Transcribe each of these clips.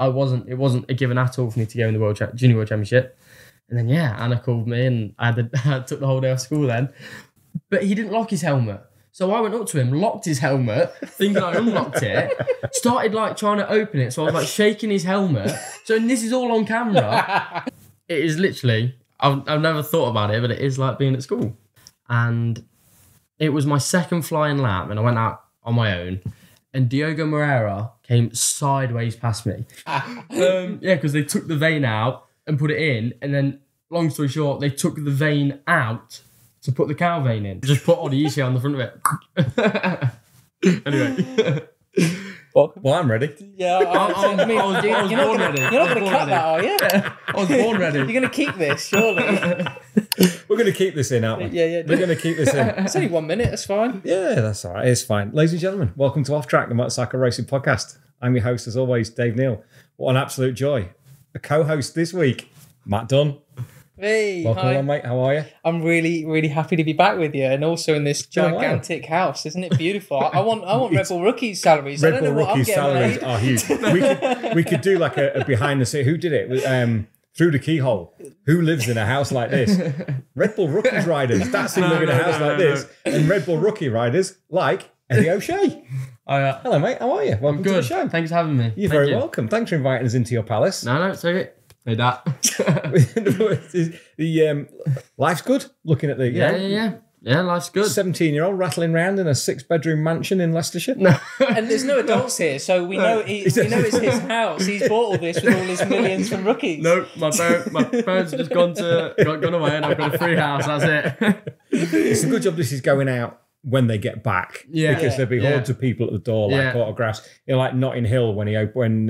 It wasn't a given at all for me to go in the Junior World Championship. And then, Anna called me and I took the whole day off school then. But he didn't lock his helmet. So I went up to him, locked his helmet, thinking I unlocked it, started like trying to open it. So I was like shaking his helmet. So and this is all on camera. It is literally, I've never thought about it, but it is like being at school. And it was my second flying lap and I went out on my own. And Diogo Moreira came sideways past me. Because they took the vane out and put it in. And then, long story short, they took the vane out to put the cow vane in. Just put Odysseus on the front of it. Anyway. Well, I'm ready. Yeah, I was born ready. You're not going to cut that, are you? I was born ready. You're going to keep this, surely. We're going to keep this in, aren't we? Yeah. We're going to keep this in. It's only 1 minute, that's fine. Yeah, that's all right. It's fine. Ladies and gentlemen, welcome to Off Track, the motorcycle racing podcast. I'm your host, as always, Dave Neal. What an absolute joy. A co-host this week, Matt Dunn. Hey, welcome hi. on, mate. How are you? I'm really, really happy to be back with you, and also in this gigantic house. Isn't it beautiful? I want Red Bull Rookies salaries. Red Bull Rookies salaries are huge. We could do like a behind the scene. Who did it? Through the keyhole. Who lives in a house like this? Red Bull Rookies riders. That's who live in a house like this. And Red Bull Rookie riders like Eddie O'Shea. Hello, mate. How are you? Welcome to the show. Thanks for having me. You're very welcome. Thanks for inviting us into your palace. No, it's okay. Hey, that. Life's good. Looking at the Yeah, life's good. 17-year-old rattling around in a 6-bedroom mansion in Leicestershire. No. And there's no adults here, so we know it's his house. He's bought all this with all his millions from Rookies. No, my parents have just gone away and I've got a free house. That's it. It's a good job this is going out when they get back, because there'll be hordes of people at the door, like autographs. Like Notting Hill when he opens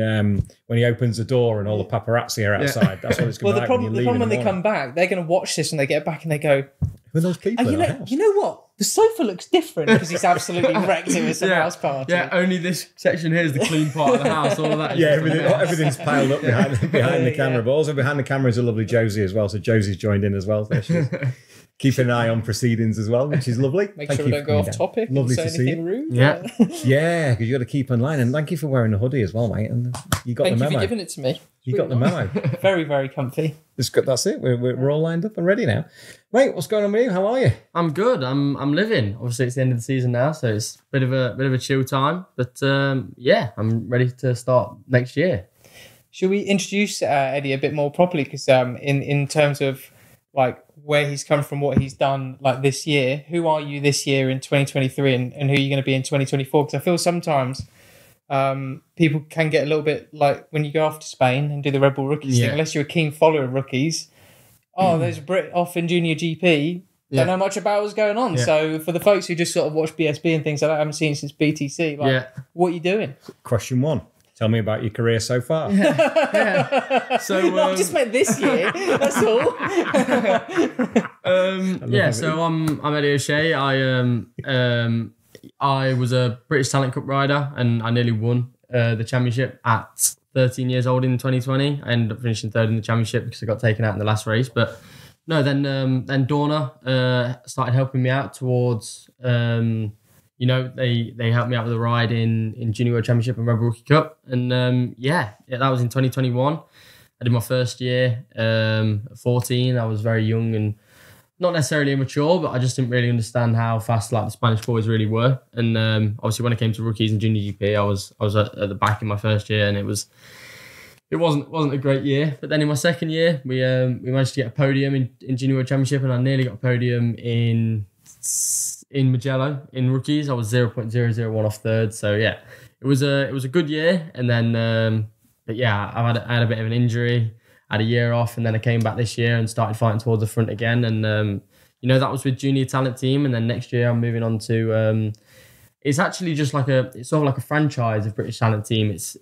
the door and all the paparazzi are outside. That's what it's going to be. Well, the problem when they come back, they're going to watch this and they get back and they go, "Who are those people?" You know what? The sofa looks different because he's absolutely wrecked it with some house party. Yeah, only this section here is the clean part of the house. All of that. Everything's piled up behind the camera, but also behind the camera is a lovely Josie as well. So Josie's joined in as well. There she is. Keeping an eye on proceedings as well, which is lovely. Make sure we don't go off topic. Lovely to see you. Rude. Yeah, because you got to keep online. And thank you for wearing the hoodie as well, mate. And you got the memo. Thank you for giving it to me. You got the memo. Very, very comfy. That's it. We're all lined up and ready now, mate. What's going on with you? How are you? I'm good. I'm living. Obviously, it's the end of the season now, so it's a bit of a chill time. But I'm ready to start next year. Should we introduce Eddie a bit more properly? Because in terms of like where he's come from, what he's done like this year, who are you this year in 2023 and who are you going to be in 2024? Because I feel sometimes people can get a little bit like when you go off to Spain and do the Red Bull Rookies thing, unless you're a keen follower of Rookies. There's a Brit off in Junior GP. Don't know much about what's going on. Yeah. So for the folks who just sort of watch BSB and things like that, I haven't seen since BTC. What are you doing? Question 1. Tell me about your career so far. So I've just met this year. That's all. So I'm Eddie O'Shea. I was a British Talent Cup rider and I nearly won the championship at 13 years old in 2020. I ended up finishing third in the championship because I got taken out in the last race. But no, then Dorna started helping me out towards. They helped me out with a ride in Junior World Championship and Red Bull Rookie Cup. And that was in 2021. I did my first year, 14. I was very young and not necessarily immature, but I just didn't really understand how fast like the Spanish boys really were. And obviously when it came to rookies and Junior GP, I was at the back in my first year and it wasn't a great year. But then in my second year, we managed to get a podium in Junior World Championship and I nearly got a podium in Mugello in rookies. I was 0.001 off third. So yeah, it was a good year. And then I had a bit of an injury. I had a year off, and then I came back this year and started fighting towards the front again. And that was with Junior Talent Team. And then next year I'm moving on to it's actually just it's sort of like a franchise of British Talent Team. It's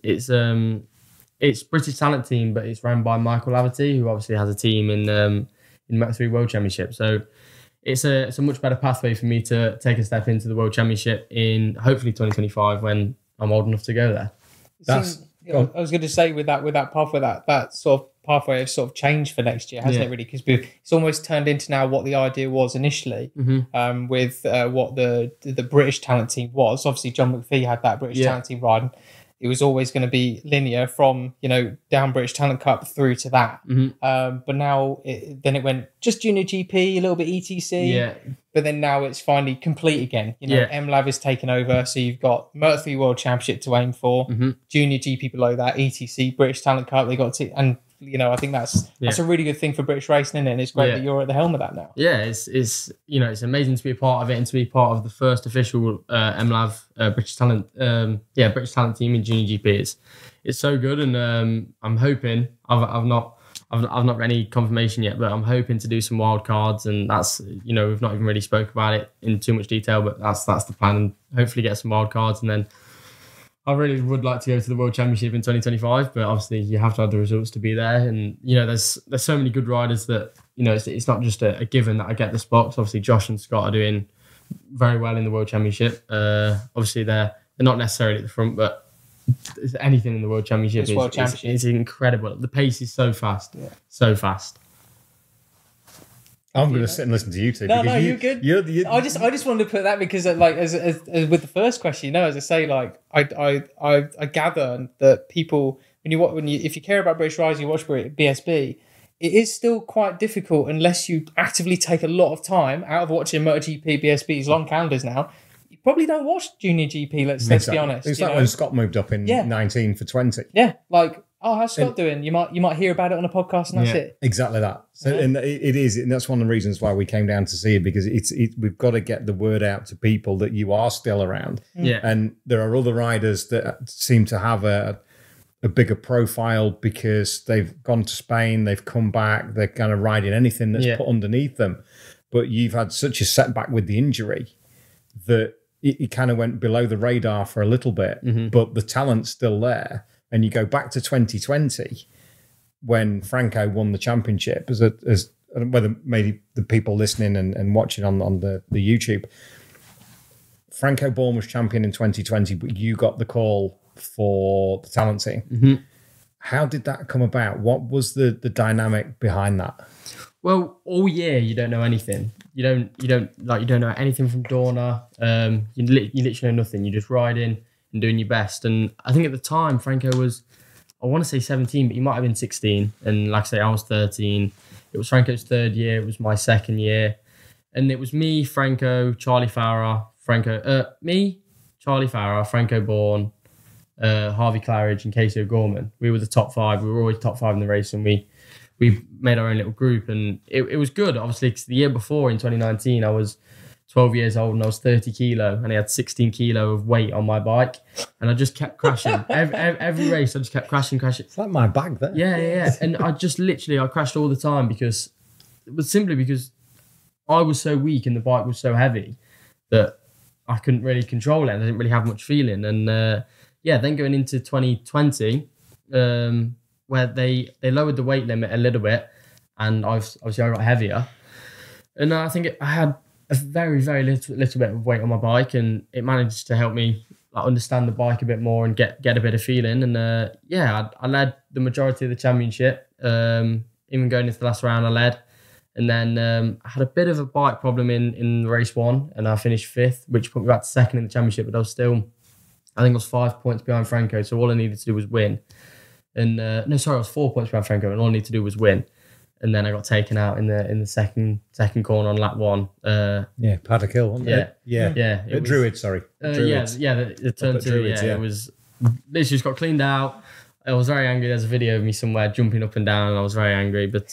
British Talent Team, but it's run by Michael Laverty, who obviously has a team in Moto3 World Championship. So it's a much better pathway for me to take a step into the World Championship in hopefully 2025 when I'm old enough to go there. I was going to say with that pathway, that sort of pathway has sort of changed for next year, hasn't it? Really, because it's almost turned into now what the idea was initially, with what the British Talent Team was. Obviously, John McPhee had that British Talent Team ride. it was always going to be linear from, down British Talent Cup through to that. But now then it went just Junior GP, a little bit ETC. Yeah. But then now it's finally complete again. MLAV is taken over. So you've got Moto3 World Championship to aim for, Junior GP below that, ETC, British Talent Cup. They got to, and I think that's a really good thing for British racing, isn't it? And it's great that you're at the helm of that now. Yeah, it's amazing to be a part of it and to be part of the first official MLAV British Talent British Talent team in Junior GP. It's so good, and I'm hoping I've not got any confirmation yet, but I'm hoping to do some wild cards, and that's we've not even really spoke about it in too much detail, but that's the plan, and hopefully get some wild cards, and then I really would like to go to the World Championship in 2025, but obviously you have to have the results to be there. And, there's so many good riders that, it's not just a given that I get the spots. Obviously, Josh and Scott are doing very well in the World Championship. Obviously, they're not necessarily at the front, but anything in the World Championship is incredible. The pace is so fast, so fast. I'm going to sit and listen to you two. No, you're good. I just wanted to put that because, as with the first question, as I say, I gather that people if you care about British riding, you watch BSB. It is still quite difficult unless you actively take a lot of time out of watching MotoGP, BSB's long calendars now. You probably don't watch Junior GP. Let's be honest. It's like when Scott moved up in 19 for 20. Yeah, how's Scott doing? You might hear about it on a podcast, and that's it. Exactly that. So, and it is, and that's one of the reasons why we came down to see it, because we've got to get the word out to people that you are still around. Yeah. And there are other riders that seem to have a bigger profile because they've gone to Spain, they've come back, they're kind of riding anything that's put underneath them. But you've had such a setback with the injury that it kind of went below the radar for a little bit, but the talent's still there. And you go back to 2020 when Franco won the championship, as whether maybe the people listening and watching on the YouTube, Franco Bourne was champion in 2020, but you got the call for the talent team. How did that come about? What was the dynamic behind that? Well, all year you don't know anything. You don't know anything from Dorna. You literally know nothing. You're just riding and doing your best. And I think at the time Franco was, I want to say 17, but he might have been 16. And like I say, I was 13. It was Franco's third year. It was my second year. And it was me, Franco, Charlie Farrar, Franco Bourne, Harvey Claridge and Casey O'Gorman. We were the top five. We were always top five in the race, and we made our own little group, and it was good. Obviously, 'cause the year before in 2019, I was 12 years old and I was 30 kilo, and I had 16 kilo of weight on my bike, and I just kept crashing. every race, I just kept crashing. It's like my bag there. Yeah. And I just literally, I crashed all the time because it was simply because I was so weak and the bike was so heavy that I couldn't really control it, and I didn't really have much feeling. And then going into 2020, where they lowered the weight limit a little bit, and I got heavier, and I think I had a very, very little bit of weight on my bike, and it managed to help me understand the bike a bit more and get a bit of feeling. And I led the majority of the championship. Even going into the last round, I led, and then I had a bit of a bike problem in race one, and I finished fifth, which put me back to second in the championship. But I was still, I think I was 5 points behind Franco, so all I needed to do was win. And I was 4 points behind Franco, and all I needed to do was win. And then I got taken out in the second corner on lap one. Paddock Hill, wasn't it? Yeah. Druids, sorry. Druids. The turn two. Druids, It was literally just got cleaned out. I was very angry. There's a video of me somewhere jumping up and down, and I was very angry. But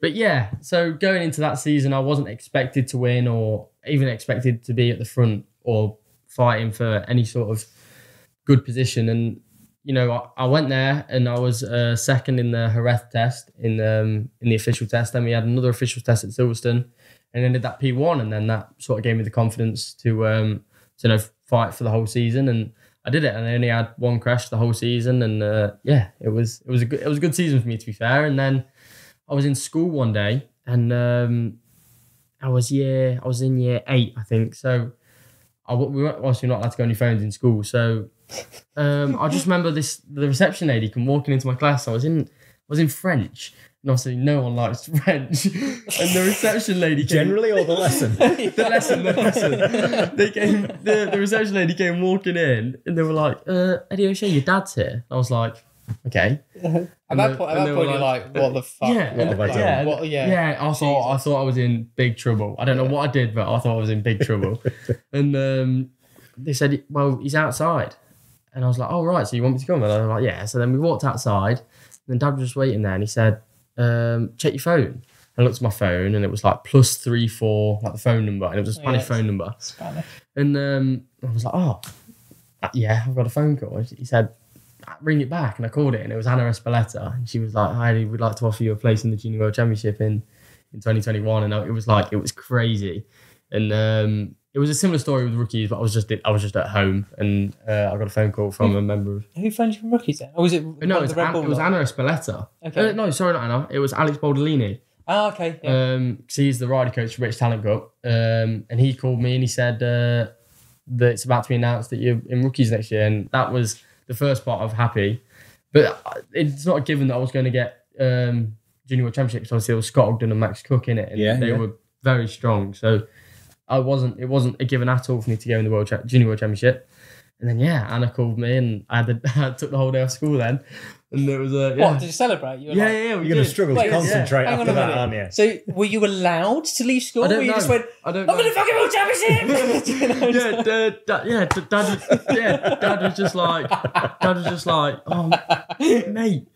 but yeah. So going into that season, I wasn't expected to win or even expected to be at the front or fighting for any sort of good position. And I went there and I was second in the Jerez test, in the official test. Then we had another official test at Silverstone, and then did that P1, and then that sort of gave me the confidence to fight for the whole season. And I did it, and I only had one crash the whole season. And it was a good season for me, to be fair. And then I was in school one day, and I was in year 8, I think. So we weren't obviously not allowed to go on your phones in school, so. I just remember the reception lady come walking into my class. I was in French, And obviously no one likes French. And the reception lady came, Generally, or the lesson? the lesson. The reception lady came walking in and they were like, Eddie O'Shea, your dad's here. I was like, okay. At that point, you're like, what the fuck? Yeah, What have I done? Yeah, I thought I was in big trouble. I don't know what I did, but I thought I was in big trouble. And they said, well, he's outside. And I was like, oh, right, so you want me to come? And I was like, yeah. So then we walked outside and Dad was just waiting there and he said, check your phone. I looked at my phone and it was like +34, like the phone number, and it was a Spanish phone number. Spanish. And I was like, oh, yeah, I've got a phone call. And he said, ring it back. And I called it and it was Anna Espeleta. And she was like, hi, we'd like to offer you a place in the Junior World Championship in 2021. And it was crazy. And it was a similar story with rookies, but I was just at home and I got a phone call from a member of... Who phoned you from rookies then? Or was it... No, it was Anna Espeleta. Okay. No, sorry, not Anna. It was Alex Baldolini. Oh, okay. Yeah. He's the rider coach for British Talent Cup. And he called me and he said that it's about to be announced that you're in rookies next year. And that was the first part of happy. But it's not a given that I was going to get Junior World Championships. Obviously, there was Scott Ogden and Max Cook in it. And they were very strong. So it wasn't a given at all for me to go in the Junior World Championship. And then, Anna called me and I took the whole day off school then. And it was What, did you celebrate? You were You're going to struggle to concentrate hang on after a that, minute. aren't you? So, were you allowed to leave school? I don't or you know. just went, I don't I'm know. in the fucking World Championship! Dad was just like, oh, mate.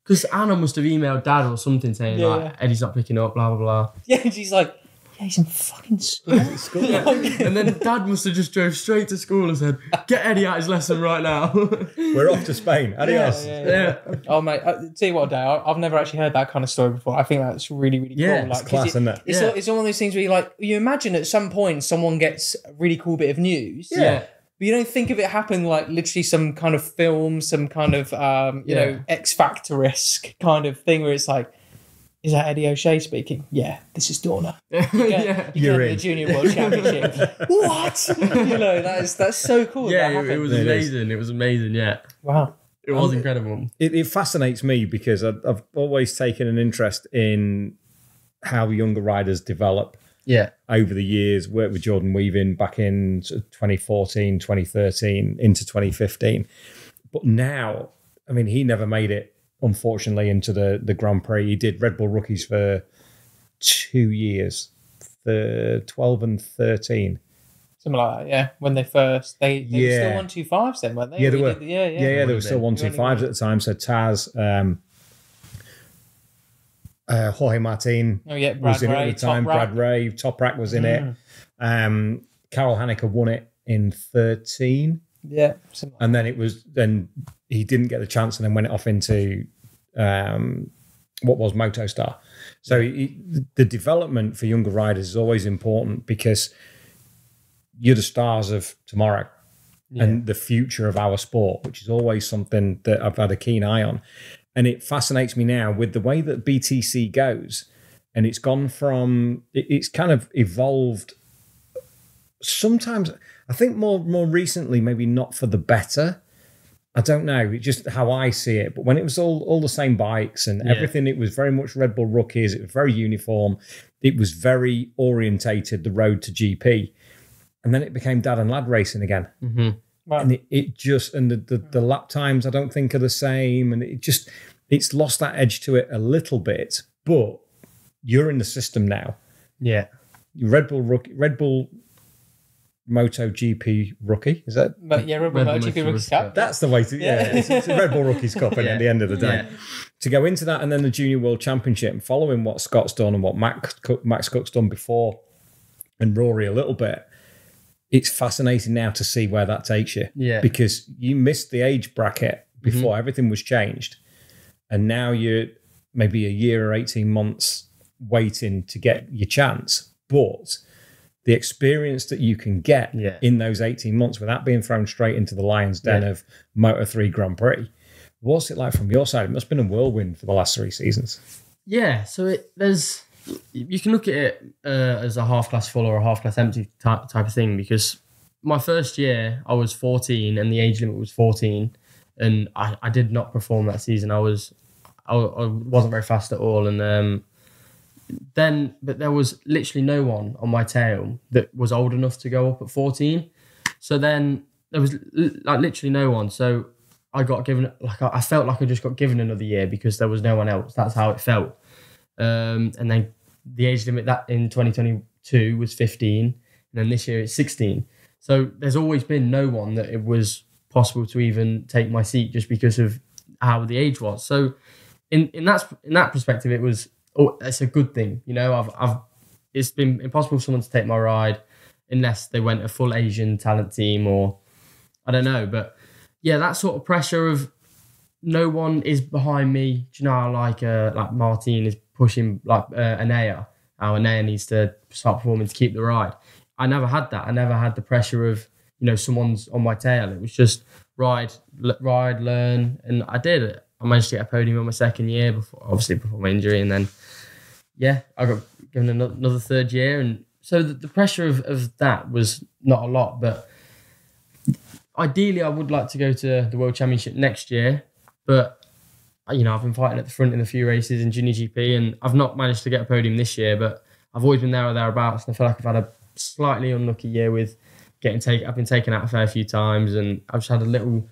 Because Anna must have emailed Dad or something saying Eddie's not picking up, blah, blah, blah. Yeah, and she's like, he's in fucking school. And then Dad must have just drove straight to school and said, get Eddie out his lesson right now. We're off to Spain. Adios. Yeah. Oh, mate, tell you what, Dale, I've never actually heard that kind of story before. I think that's really, really cool. Yeah, like, it's class, isn't it? It's one of those things where you imagine at some point someone gets a really cool bit of news. Yeah. But you don't think of it happening like literally some kind of film, some kind of, X Factor-esque kind of thing where it's like, is that Eddie O'Shea speaking? Yeah, this is Dorna. You're in the Junior World Championship. What? That's so cool. Yeah, it was amazing. It was amazing. Yeah. Wow. It was incredible. It fascinates me because I've always taken an interest in how younger riders develop. Yeah. Over the years, worked with Jordan Weaving back in 2014, 2013 into 2015. But now, I mean, he never made it, unfortunately, into the Grand Prix. He did Red Bull Rookies for 2 years, the 12 and 13. Something like that, yeah. When they were still 125s then, weren't they? Yeah, they were. Yeah, they were still 125s at the time. So Taz, Jorge Martin was in it at the time. Brad Ray, Toprak was in it. Carol Haneker won it in 13. Yeah. And then he didn't get the chance and then went off into what was Motostar. So the development for younger riders is always important because you're the stars of tomorrow and the future of our sport, which is always something that I've had a keen eye on. And it fascinates me now with the way that BTC goes. And it's gone from, it's kind of evolved sometimes, I think more recently, maybe not for the better. I don't know. It's just how I see it. But when it was all the same bikes and everything, it was very much Red Bull Rookies. It was very uniform. It was very orientated, the road to GP. And then it became dad and lad racing again. Mm-hmm. Right. And it just, and the lap times I don't think are the same. And it's lost that edge to it a little bit. But you're in the system now. Yeah. Red Bull MotoGP Rookie, is that? But yeah, Red Bull MotoGP Rookies Cup. That's the way to, it's a Red Bull Rookies Cup at the end of the day. Yeah. To go into that and then the Junior World Championship and following what Scott's done and what Max Cook's done before and Rory a little bit, it's fascinating now to see where that takes you. Yeah. Because you missed the age bracket before everything was changed. And now you're maybe a year or 18 months waiting to get your chance. But the experience that you can get in those 18 months without being thrown straight into the lion's den of Moto3 Grand Prix, what's it like from your side? It must have been a whirlwind for the last 3 seasons. Yeah, so you can look at it as a half glass full or a half glass empty type of thing, because my first year I was 14 and the age limit was 14 and I did not perform that season. I was I wasn't very fast at all, and but there was literally no one on my tail that was old enough to go up at 14. So then there was like literally no one. So I got given, like, I felt like I just got given another year because there was no one else. That's how it felt. And then the age limit that in 2022 was 15, and then this year it's 16. So there's always been no one that it was possible to even take my seat just because of how the age was. So in that perspective, it's a good thing. You know, it's been impossible for someone to take my ride unless they went a full Asian talent team, or I don't know. But yeah, that sort of pressure of no one is behind me. Do you know how like Martin is pushing like Anea? How Anea needs to start performing to keep the ride. I never had that. I never had the pressure of, you know, someone's on my tail. It was just ride, learn, and I did it. I managed to get a podium in my second year, before my injury, and then I got given another third year, and so the pressure of that was not a lot. But ideally, I would like to go to the World Championship next year, but you know, I've been fighting at the front in a few races in Junior GP, and I've not managed to get a podium this year, but I've always been there or thereabouts, and I feel like I've had a slightly unlucky year with I've been taken out a fair few times, and I've just had a little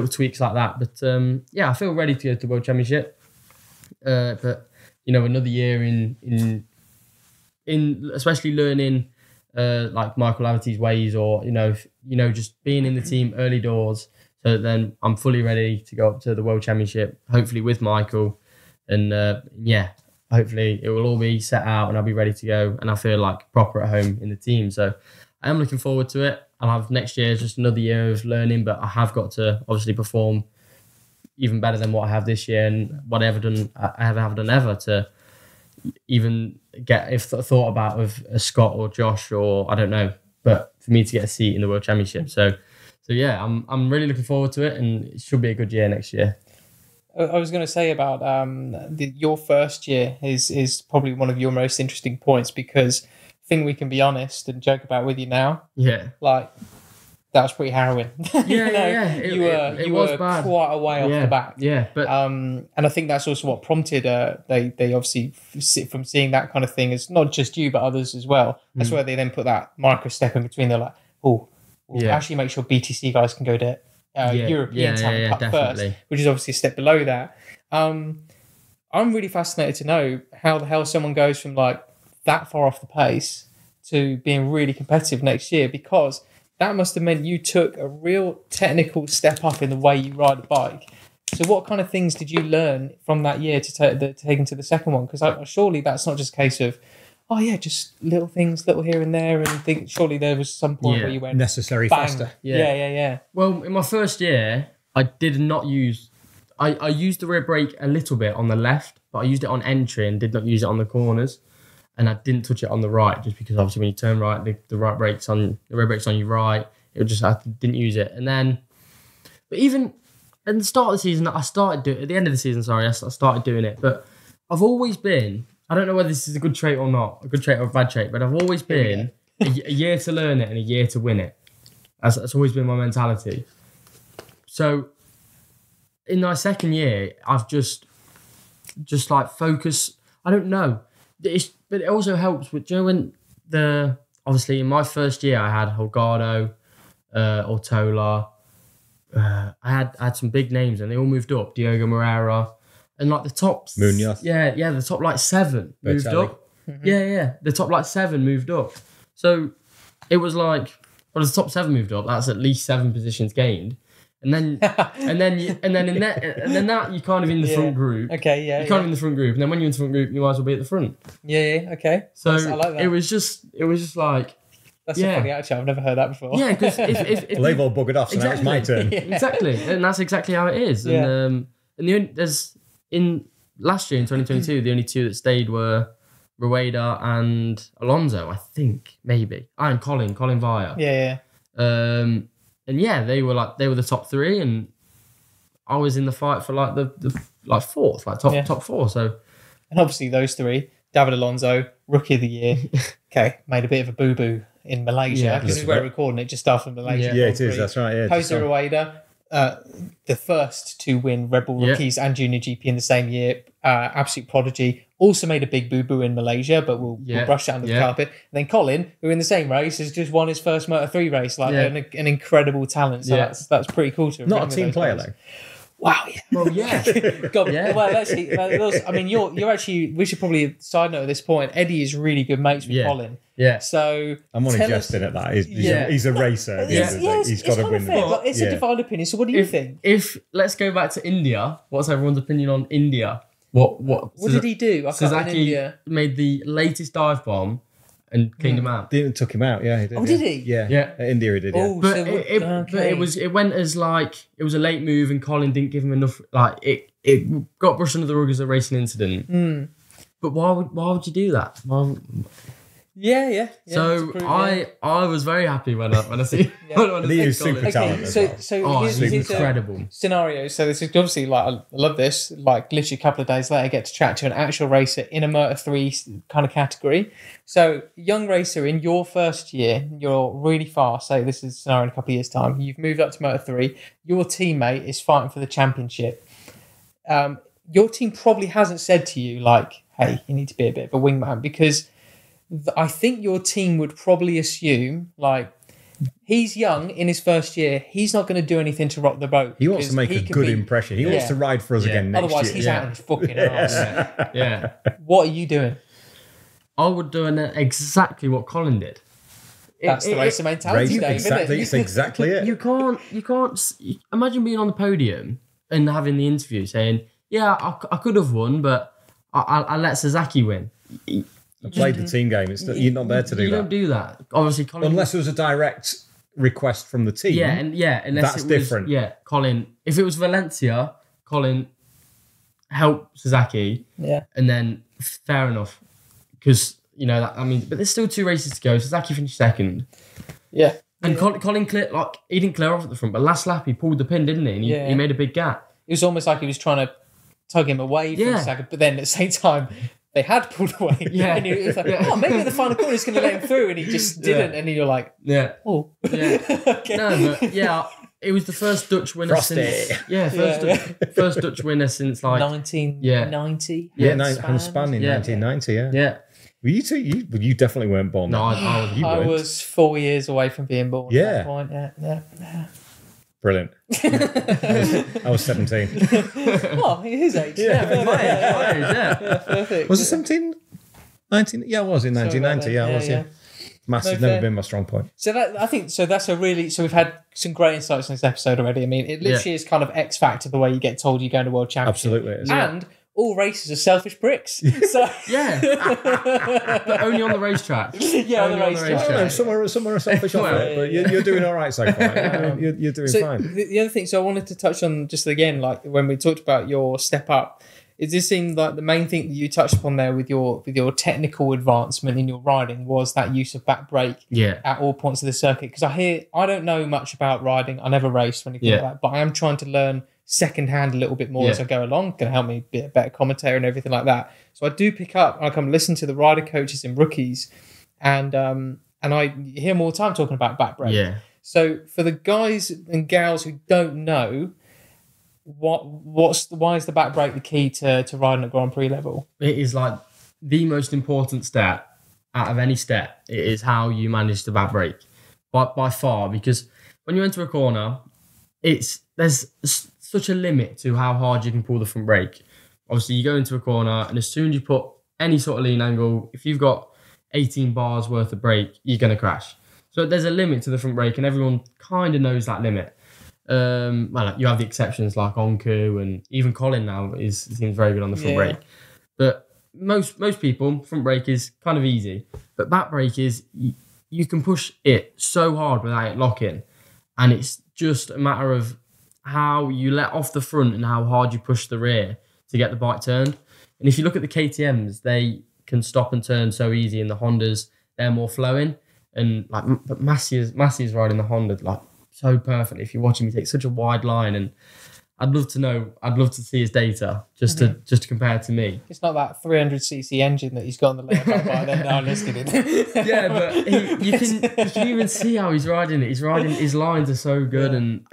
tweaks like that. But I feel ready to go to the World Championship. But you know, another year in especially learning like Michael Laverty's ways, or you know, just being in the team early doors. So then I'm fully ready to go up to the World Championship, hopefully with Michael, and hopefully it will all be set out and I'll be ready to go, and I feel like proper at home in the team. So I am looking forward to it. I'll have next year just another year of learning, but I have got to obviously perform even better than what I have this year, and what I have done ever to even get thought about of a Scott or Josh, or I don't know, but for me to get a seat in the World Championship. So yeah, I'm really looking forward to it, and it should be a good year next year. I was going to say about your first year is probably one of your most interesting points, because I think we can be honest and joke about with you now. Yeah. Like, that was pretty harrowing. Yeah. You were bad. quite a way off the back. Yeah, but and I think that's also what prompted they obviously from seeing that kind of thing, as not just you but others as well. That's where they then put that micro step in between. They're like, actually make sure BTC guys can go to European Talent Cup definitely. first, which is obviously a step below that. I'm really fascinated to know how the hell someone goes from like that far off the pace to being really competitive next year, because that must have meant you took a real technical step up in the way you ride a bike. So what kind of things did you learn from that year to take into the second one? Because surely that's not just a case of, just little things, little here and there, and surely there was some point where you went necessary bang. faster. Yeah. Well, in my first year, I did not use... I used the rear brake a little bit on the left, but I used it on entry and did not use it on the corners. And I didn't touch it on the right, just because obviously when you turn right, the rear brake's on your right. I didn't use it. And then, but even at the start of the season, at the end of the season, I started doing it. But I've always been, I don't know whether this is a good trait or not, a good trait or a bad trait, but I've always been a year to learn it and a year to win it. That's always been my mentality. So in my second year, I've just like focus. I don't know. But it also helps with, do you know when obviously in my first year I had Holgado, Ortola, I had some big names and they all moved up, Diogo Moreira, and like the top... Munoz. Yeah, the top like 7 moved up. Mm-hmm. Yeah, the top like 7 moved up. So it was like, well, the top 7 moved up, that's at least 7 positions gained. And then you're kind of in the front group. Okay, yeah. You're kind of in the front group, and then when you're in the front group, you might as well be at the front. Yeah. Okay. So I like that. it was just like, that's a funny action. I've never heard that before. Yeah, because if they've all buggered off, so now it's my turn. Exactly, and that's exactly how it is. Yeah. And in last year in 2022, the only 2 that stayed were Rueda and Alonso, I think, maybe, and Colin Via. Yeah. And yeah, they were the top 3, and I was in the fight for like the fourth, like top 4. So, and obviously those 3, David Alonso, Rookie of the Year. Okay, made a bit of a boo boo in Malaysia, because this is where we're recording it just after Malaysia. Yeah, it is. That's right. Yeah, Jose Rueda, the first to win Red Bull Rookies and Junior GP in the same year. Absolute prodigy. Also made a big boo-boo in Malaysia, but we'll brush that under the carpet. And then Colin, who in the same race has just won his first Moto3 race, like an incredible talent. So that's pretty cool to remember. Not a team player though. Wow. Yeah. Well, yeah. God, well, actually, I mean, you're actually. We should probably side note at this point. Eddie is really good mates with Colin. Yeah. So I'm only jesting at that. He's a racer. At the end of the day. He's got to win. It's a divided opinion. So what do you think? If let's go back to India, what's everyone's opinion on India? What did he do? Sasaki made the latest dive bomb and cleaned him out. Took him out. Yeah, he did. Oh, did he? Yeah. At India, he did. Yeah. Oh, But it went as like it was a late move, and Colin didn't give him enough. Like it got brushed under the rug as a racing incident. But why would you do that? Yeah. So I was very happy when I see. He is super talented. So here's incredible scenario. So this is obviously like I love this. Like literally a couple of days later, I get to chat to an actual racer in a Moto3 kind of category. So young racer in your first year, you're really fast. Say this is a scenario in a couple of years' time. You've moved up to Moto3. Your teammate is fighting for the championship. Your team probably hasn't said to you like, "Hey, you need to be a bit of a wingman," because I think your team would probably assume, like, he's young in his first year. He's not going to do anything to rock the boat. He wants to make a good impression. He wants to ride for us again next year. Otherwise, he's out of his fucking ass. Yeah. What are you doing? I would do exactly what Colin did. That's the racer mentality, Dave, exactly, isn't it? It's exactly it. You can't imagine being on the podium and having the interview saying, "Yeah, I could have won, but I let Sasaki win." I played the team game. You're not there to do that. You don't do that. Obviously, Colin. Unless it was a direct request from the team. Unless that's different. Colin. If it was Valencia, Colin helped Sasaki. Yeah. And then fair enough, because but there's still 2 races to go. Sasaki finished second. Yeah. And Colin cleared, he didn't clear off at the front, but last lap he pulled the pin, didn't he? And he made a big gap. It was almost like he was trying to tug him away from Sasaki, but then at the same time, they had pulled away. Yeah. And he was like, maybe in the final corner he's going to let him through, and he just didn't. And then you're like, oh. Yeah. Okay. No, but it was the first Dutch winner since... Yeah, first Dutch winner since like... 1990. Yeah, Hanspan in 1990, Yeah. Well, you definitely weren't born then. No, I was 4 years away from being born at that point. Yeah. Brilliant. I was 17. Oh, his age. Perfect. Was it 17? 19? Yeah, I was in 1990. I was, Maths has never been my strong point. So that's a really... So we've had some great insights in this episode already. I mean, it literally is kind of X Factor the way you get told you're going to World Championship. Absolutely. It is. And all racers are selfish pricks. So but only on the racetrack. On the racetrack. No, some are selfish off it, but you're doing all right so far. You're doing fine. The other thing, so I wanted to touch on just again, like when we talked about your step up, it just seemed like the main thing that you touched upon there with your technical advancement in your riding was that use of back brake at all points of the circuit. Because I don't know much about riding. I never raced or anything like that, but I am trying to learn secondhand a little bit more as I go along. Going to help me be a better commentator and everything like that. So I do pick up, I come listen to the rider coaches and rookies, and I hear them all the time talking about back brake. Yeah. So for the guys and gals who don't know, why is the back brake the key to riding at Grand Prix level? It is like the most important step out of any step. It is how you manage the back brake by far, because when you enter a corner, there's such a limit to how hard you can pull the front brake. Obviously, you go into a corner, and as soon as you put any sort of lean angle, if you've got 18 bars worth of brake, you're going to crash. So there's a limit to the front brake, and everyone kind of knows that limit. Well, you have the exceptions like Onku, and even Colin now seems very good on the front brake. But most people, front brake is kind of easy. But back brake is, you can push it so hard without it locking. And it's just a matter of how you let off the front and how hard you push the rear to get the bike turned. And if you look at the KTMs, they can stop and turn so easy, and the Hondas, they're more flowing. And like, but Massey's riding the Honda like so perfectly. If you watch him, he takes such a wide line, and I'd love to see his data just to compare to me. It's not that 300cc engine that he's got on the left by then. No, I'm just kidding. Yeah, but you can even see how he's riding it. He's riding, his lines are so good, and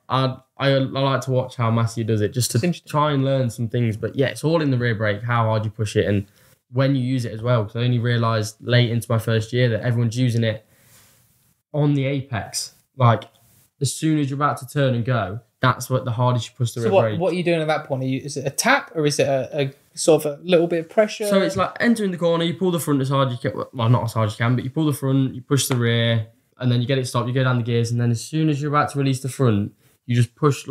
I like to watch how Matthew does it, just to try and learn some things. But yeah, it's all in the rear brake, how hard you push it and when you use it as well. Because I only realised late into my first year that everyone's using it on the apex. Like, as soon as you're about to turn and go, that's what the hardest you push the rear brake. What are you doing at that point? Is it a tap or is it a sort of a little bit of pressure? So it's like entering the corner, you pull the front as hard as you can. Well, not as hard as you can, but you pull the front, you push the rear, and then you get it stopped, you go down the gears, and then as soon as you're about to release the front, you just push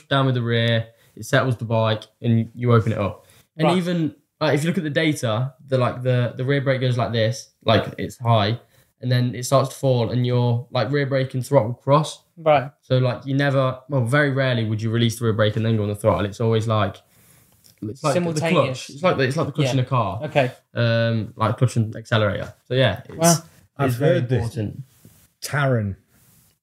down with the rear, it settles the bike, and you open it up. And Right. even if you look at the data, the rear brake goes like this, like it's high, and then it starts to fall, and your like rear brake and throttle cross. Right. So like very rarely would you release the rear brake and then go on the throttle. It's always like Simultaneous. The clutch. It's like the clutch in a car. Okay. Like clutch and accelerator. So yeah, I've very heard this. important. Taron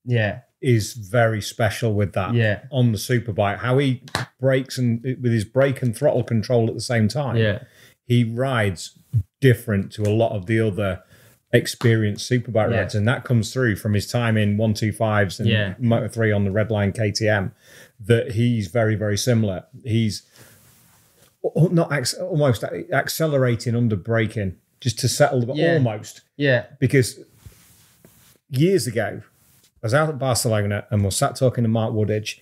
Yeah. is very special with that. Yeah. On the superbike, how he brakes and with his brake and throttle control at the same time. Yeah. He rides different to a lot of the other experienced superbike riders, and that comes through from his time in 125s and Moto3 on the Redline KTM. That he's very, very similar. He's almost accelerating under braking just to settle almost. Yeah. Because years ago, I was out at Barcelona and we sat talking to Mark Woodidge,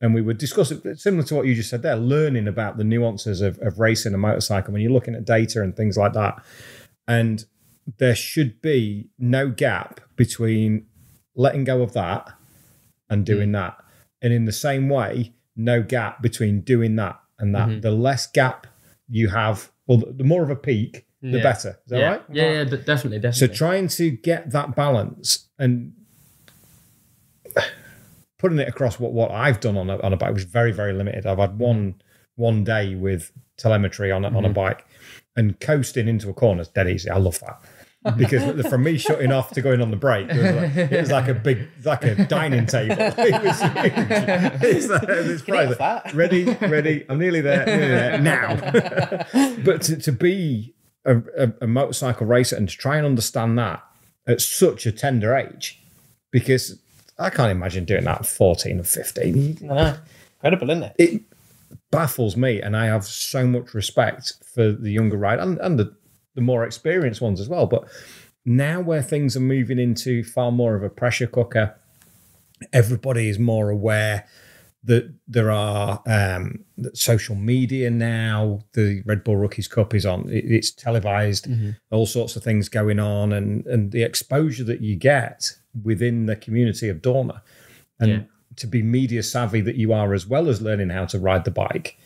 and we were discussing, similar to what you just said there, learning about the nuances of racing a motorcycle when you're looking at data and things like that. And there should be no gap between letting go of that and doing that. And in the same way, no gap between doing that and that. The less gap you have, well, the more of a peak, the better. Is that right? Yeah, definitely. So trying to get that balance and putting it across what I've done on a bike was very, very limited. I've had one day with telemetry on a bike, and coasting into a corner is dead easy. I love that. Because from me shutting off to going on the brake, it was like a dining table. It was huge. It's private. Ready. I'm nearly there now. But to be a motorcycle racer and to try and understand that at such a tender age, because I can't imagine doing that at 14 or 15. I know. Incredible, isn't it? It baffles me, and I have so much respect for the younger rider and the more experienced ones as well. But now where things are moving into far more of a pressure cooker, everybody is more aware that there are social media now. The Red Bull Rookies Cup is on. It's televised, all sorts of things going on, and the exposure that you get within the community of Dorna. And to be media savvy that you are, as well as learning how to ride the bike,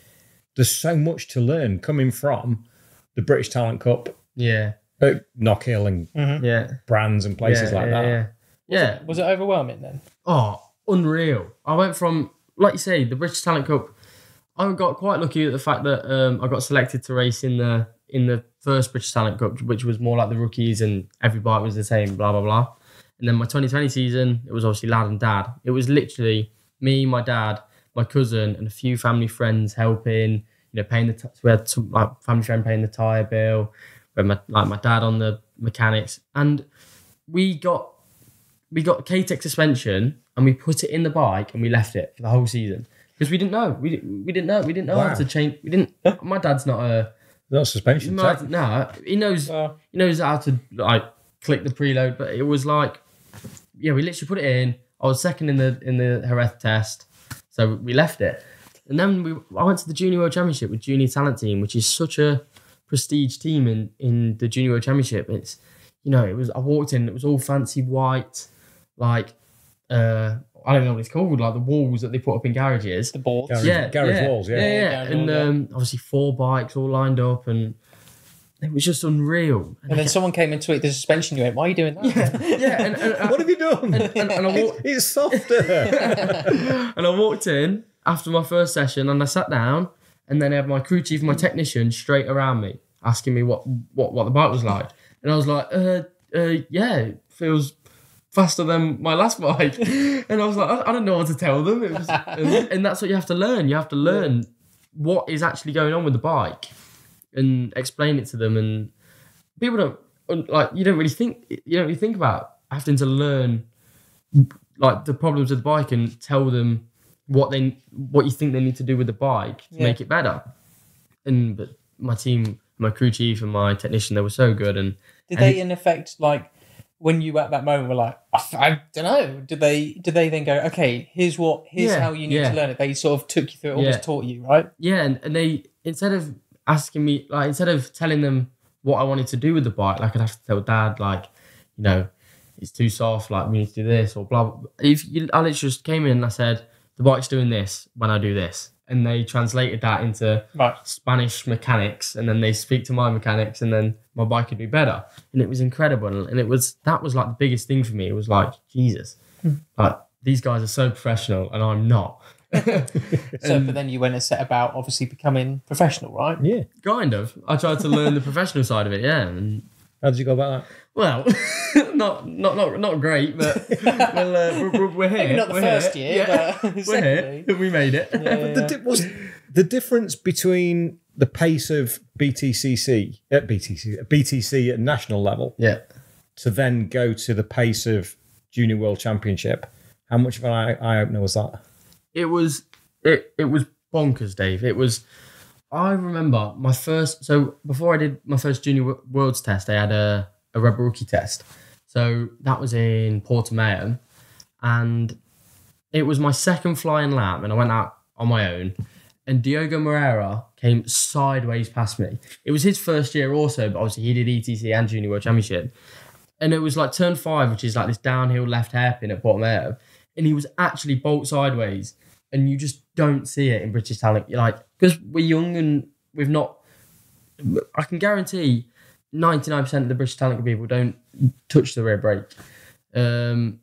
there's so much to learn coming from the British Talent Cup, Knockhill and Brands and places like that. Was it overwhelming then? Oh, unreal. I went from, like you say, the British Talent Cup. I got quite lucky at the fact that I got selected to race in the first British Talent Cup, which was more like the rookies and every bike was the same, blah, blah, blah. And then my 2020 season, it was obviously lad and dad. It was literally me, my dad, my cousin, and a few family friends helping, paying we had some family friend paying the tyre bill. We had my dad on the mechanics. And we got K-Tech suspension and we put it in the bike and we left it for the whole season. Because we didn't know. We didn't know how to change. My dad's not a... Not suspension tech. No, he knows how to click the preload, but it was like, we literally put it in. I was second in the Jerez test, so we left it. And then I went to the Junior World Championship with Junior Talent Team, which is such a prestige team in the Junior World Championship. It's, I walked in, it was all fancy white, I don't know what it's called, like the walls that they put up in garages. The boards. Garage walls, Yeah. And obviously 4 bikes all lined up, and it was just unreal. And then someone came and tweaked the suspension. You went, why are you doing that? And what have you done? And it's softer. And I walked in after my first session and I sat down, and then I had my crew chief and my technician straight around me asking me what the bike was like. And I was like, it feels faster than my last bike. And I was like, I don't know what to tell them. It was, and that's what you have to learn. You have to learn what is actually going on with the bike and explain it to them. And people you don't really think about having to learn the problems with the bike and tell them what you think they need to do with the bike to make it better. But my team, my crew chief and my technician, they were so good. And did they in effect, like, when you at that moment were like, I don't know, did they then go, okay, here's how you need to learn it? They sort of took you through it, almost taught you, right? Yeah, and they, instead of asking me, like, instead of telling them what I wanted to do with the bike, like I'd have to tell Dad, like, you know, it's too soft, like we need to do this or blah, blah. I literally just came in and I said, the bike's doing this when I do this. And they translated that into Spanish mechanics, and then they speak to my mechanics, and then my bike could be better. And it was incredible. And that was like the biggest thing for me. It was like, Jesus, like these guys are so professional and I'm not. But then you went and set about obviously becoming professional, right? Yeah. Kind of. I tried to learn the professional side of it, yeah. And how did you go about that? Well, not great, but we're here. Maybe not the first year, but we're here. We made it. But was the difference between the pace of BTC at national level, to then go to the pace of Junior World Championship? How much of an eye opener was that? It was bonkers, Dave. I remember before I did my first Junior Worlds test, I had a Rebel Rookie test. So that was in Portimao, and it was my second flying lap, and I went out on my own, and Diogo Moreira came sideways past me. It was his first year also, but obviously he did ETC and Junior World Championship. And it was like turn 5, which is like this downhill left hairpin at Portimao, and he was actually bolt sideways, and you just don't see it in British talent. Like, because we're young and we've not, I can guarantee 99% of the British talent people don't touch the rear brake. And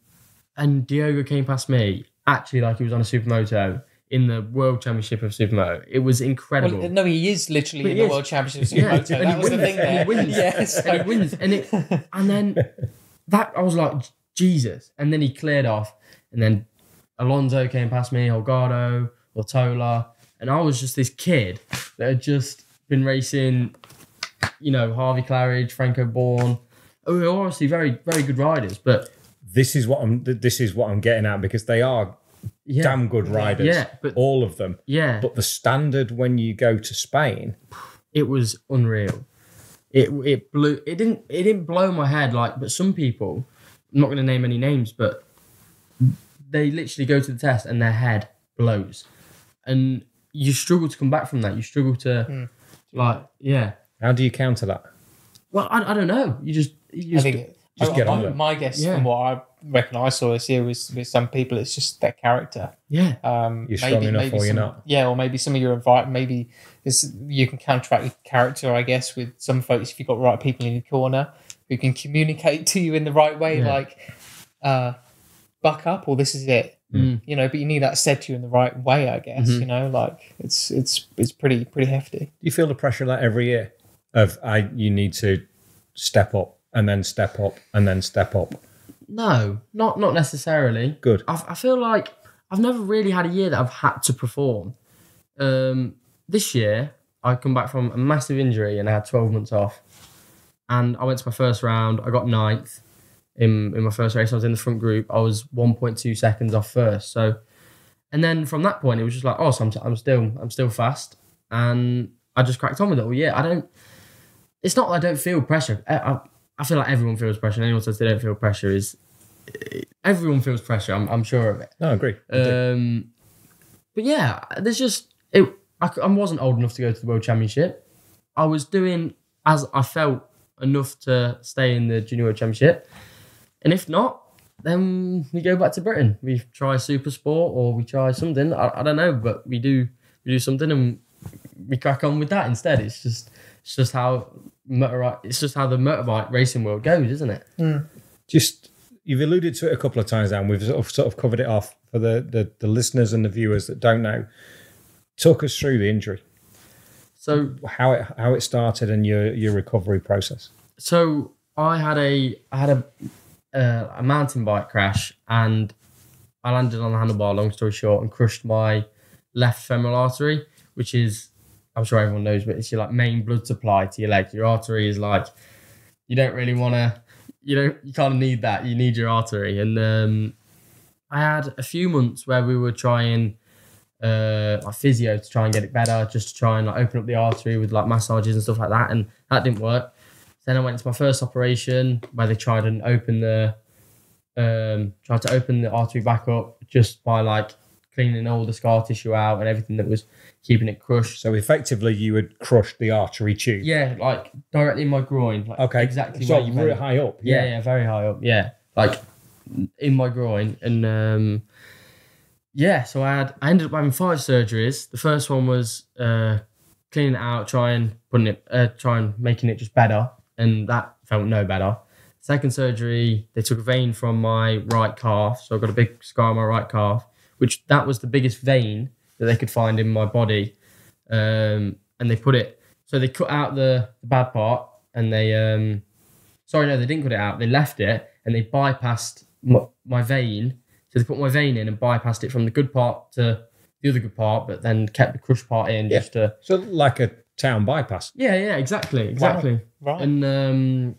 Diogo came past me actually like he was on a supermoto in the World Championship of Supermoto. It was incredible. Well, no, he is literally in the World Championship of Supermoto. That was the thing there. And he wins. Yes. And he wins. And then that, I was like, Jesus. And then he cleared off. And then Alonso came past me, Holgado, Ortola. And I was just this kid that had just been racing, you know, Harvey Claridge, Franco Bourne, who are obviously very, very good riders. But this is what I'm getting at, because they are damn good riders, but all of them. Yeah. But the standard when you go to Spain, it was unreal. It blew. It didn't blow my head like. But some people, I'm not going to name any names, but they literally go to the test and their head blows, and you struggle to come back from that. You struggle to How do you counter that? Well, I don't know. You just get on with it. My guess from what I reckon I saw this year was with some people, it's just their character. Yeah. You're strong enough or you're not. Yeah, or maybe some of your environment, maybe you can counteract with character, I guess, with some folks, if you've got the right people in your corner who can communicate to you in the right way, like, buck up, or this is it. You know, but you need that said to you in the right way, I guess. You know, like it's pretty hefty. Do you feel the pressure of that every year? You need to step up and then step up and then step up. No, not necessarily. Good. I feel like I've never really had a year that I've had to perform. This year, I come back from a massive injury and I had 12 months off. And I went to my first round. I got 9th in my first race. I was in the front group. I was 1.2 seconds off first. So, and then from that point, it was just like, so I'm still fast. And I just cracked on with it all year. It's not that I don't feel pressure. I feel like everyone feels pressure. And anyone says they don't feel pressure everyone feels pressure. I'm sure of it. No, I agree. But yeah, there's just I wasn't old enough to go to the World Championship. I was doing as I felt enough to stay in the Junior World Championship, and if not, then we go back to Britain. We try Super Sport or we try something. I don't know, but we do something and we crack on with that instead. It's just how the motorbike racing world goes, isn't it? Just you've alluded to it a couple of times now, and we've sort of covered it off for the listeners and the viewers that don't know. Talk us through the injury. So how it started and your recovery process. So I had a mountain bike crash and I landed on the handlebar, long story short, and crushed my left femoral artery, which is, I'm sure everyone knows, but it's your like main blood supply to your leg. Your artery is like, you don't really want to, you kind of need that. You need your artery. And I had a few months where we were trying like physio to try and get it better, just to try and like open up the artery with like massages and stuff like that, and that didn't work. Then I went to my first operation where they tried to open the artery back up just by like cleaning all the scar tissue out and everything that was keeping it crushed. So effectively, you had crushed the artery tube. Yeah, like directly in my groin. Like Okay, exactly so where you really went. high up. Yeah, very high up. Yeah, like in my groin, and so I ended up having 5 surgeries. The first one was cleaning it out, trying making it just better, and that felt no better. Second surgery, they took a vein from my right calf, so I've got a big scar on my right calf, which that was the biggest vein that they could find in my body, and they put it. So they cut out the bad part, and they they didn't cut it out. They left it, and they bypassed my vein. So they put my vein in and bypassed it from the good part to the other good part, but then kept the crushed part in just to. So like a town bypass. Yeah, exactly. Wow. Right. And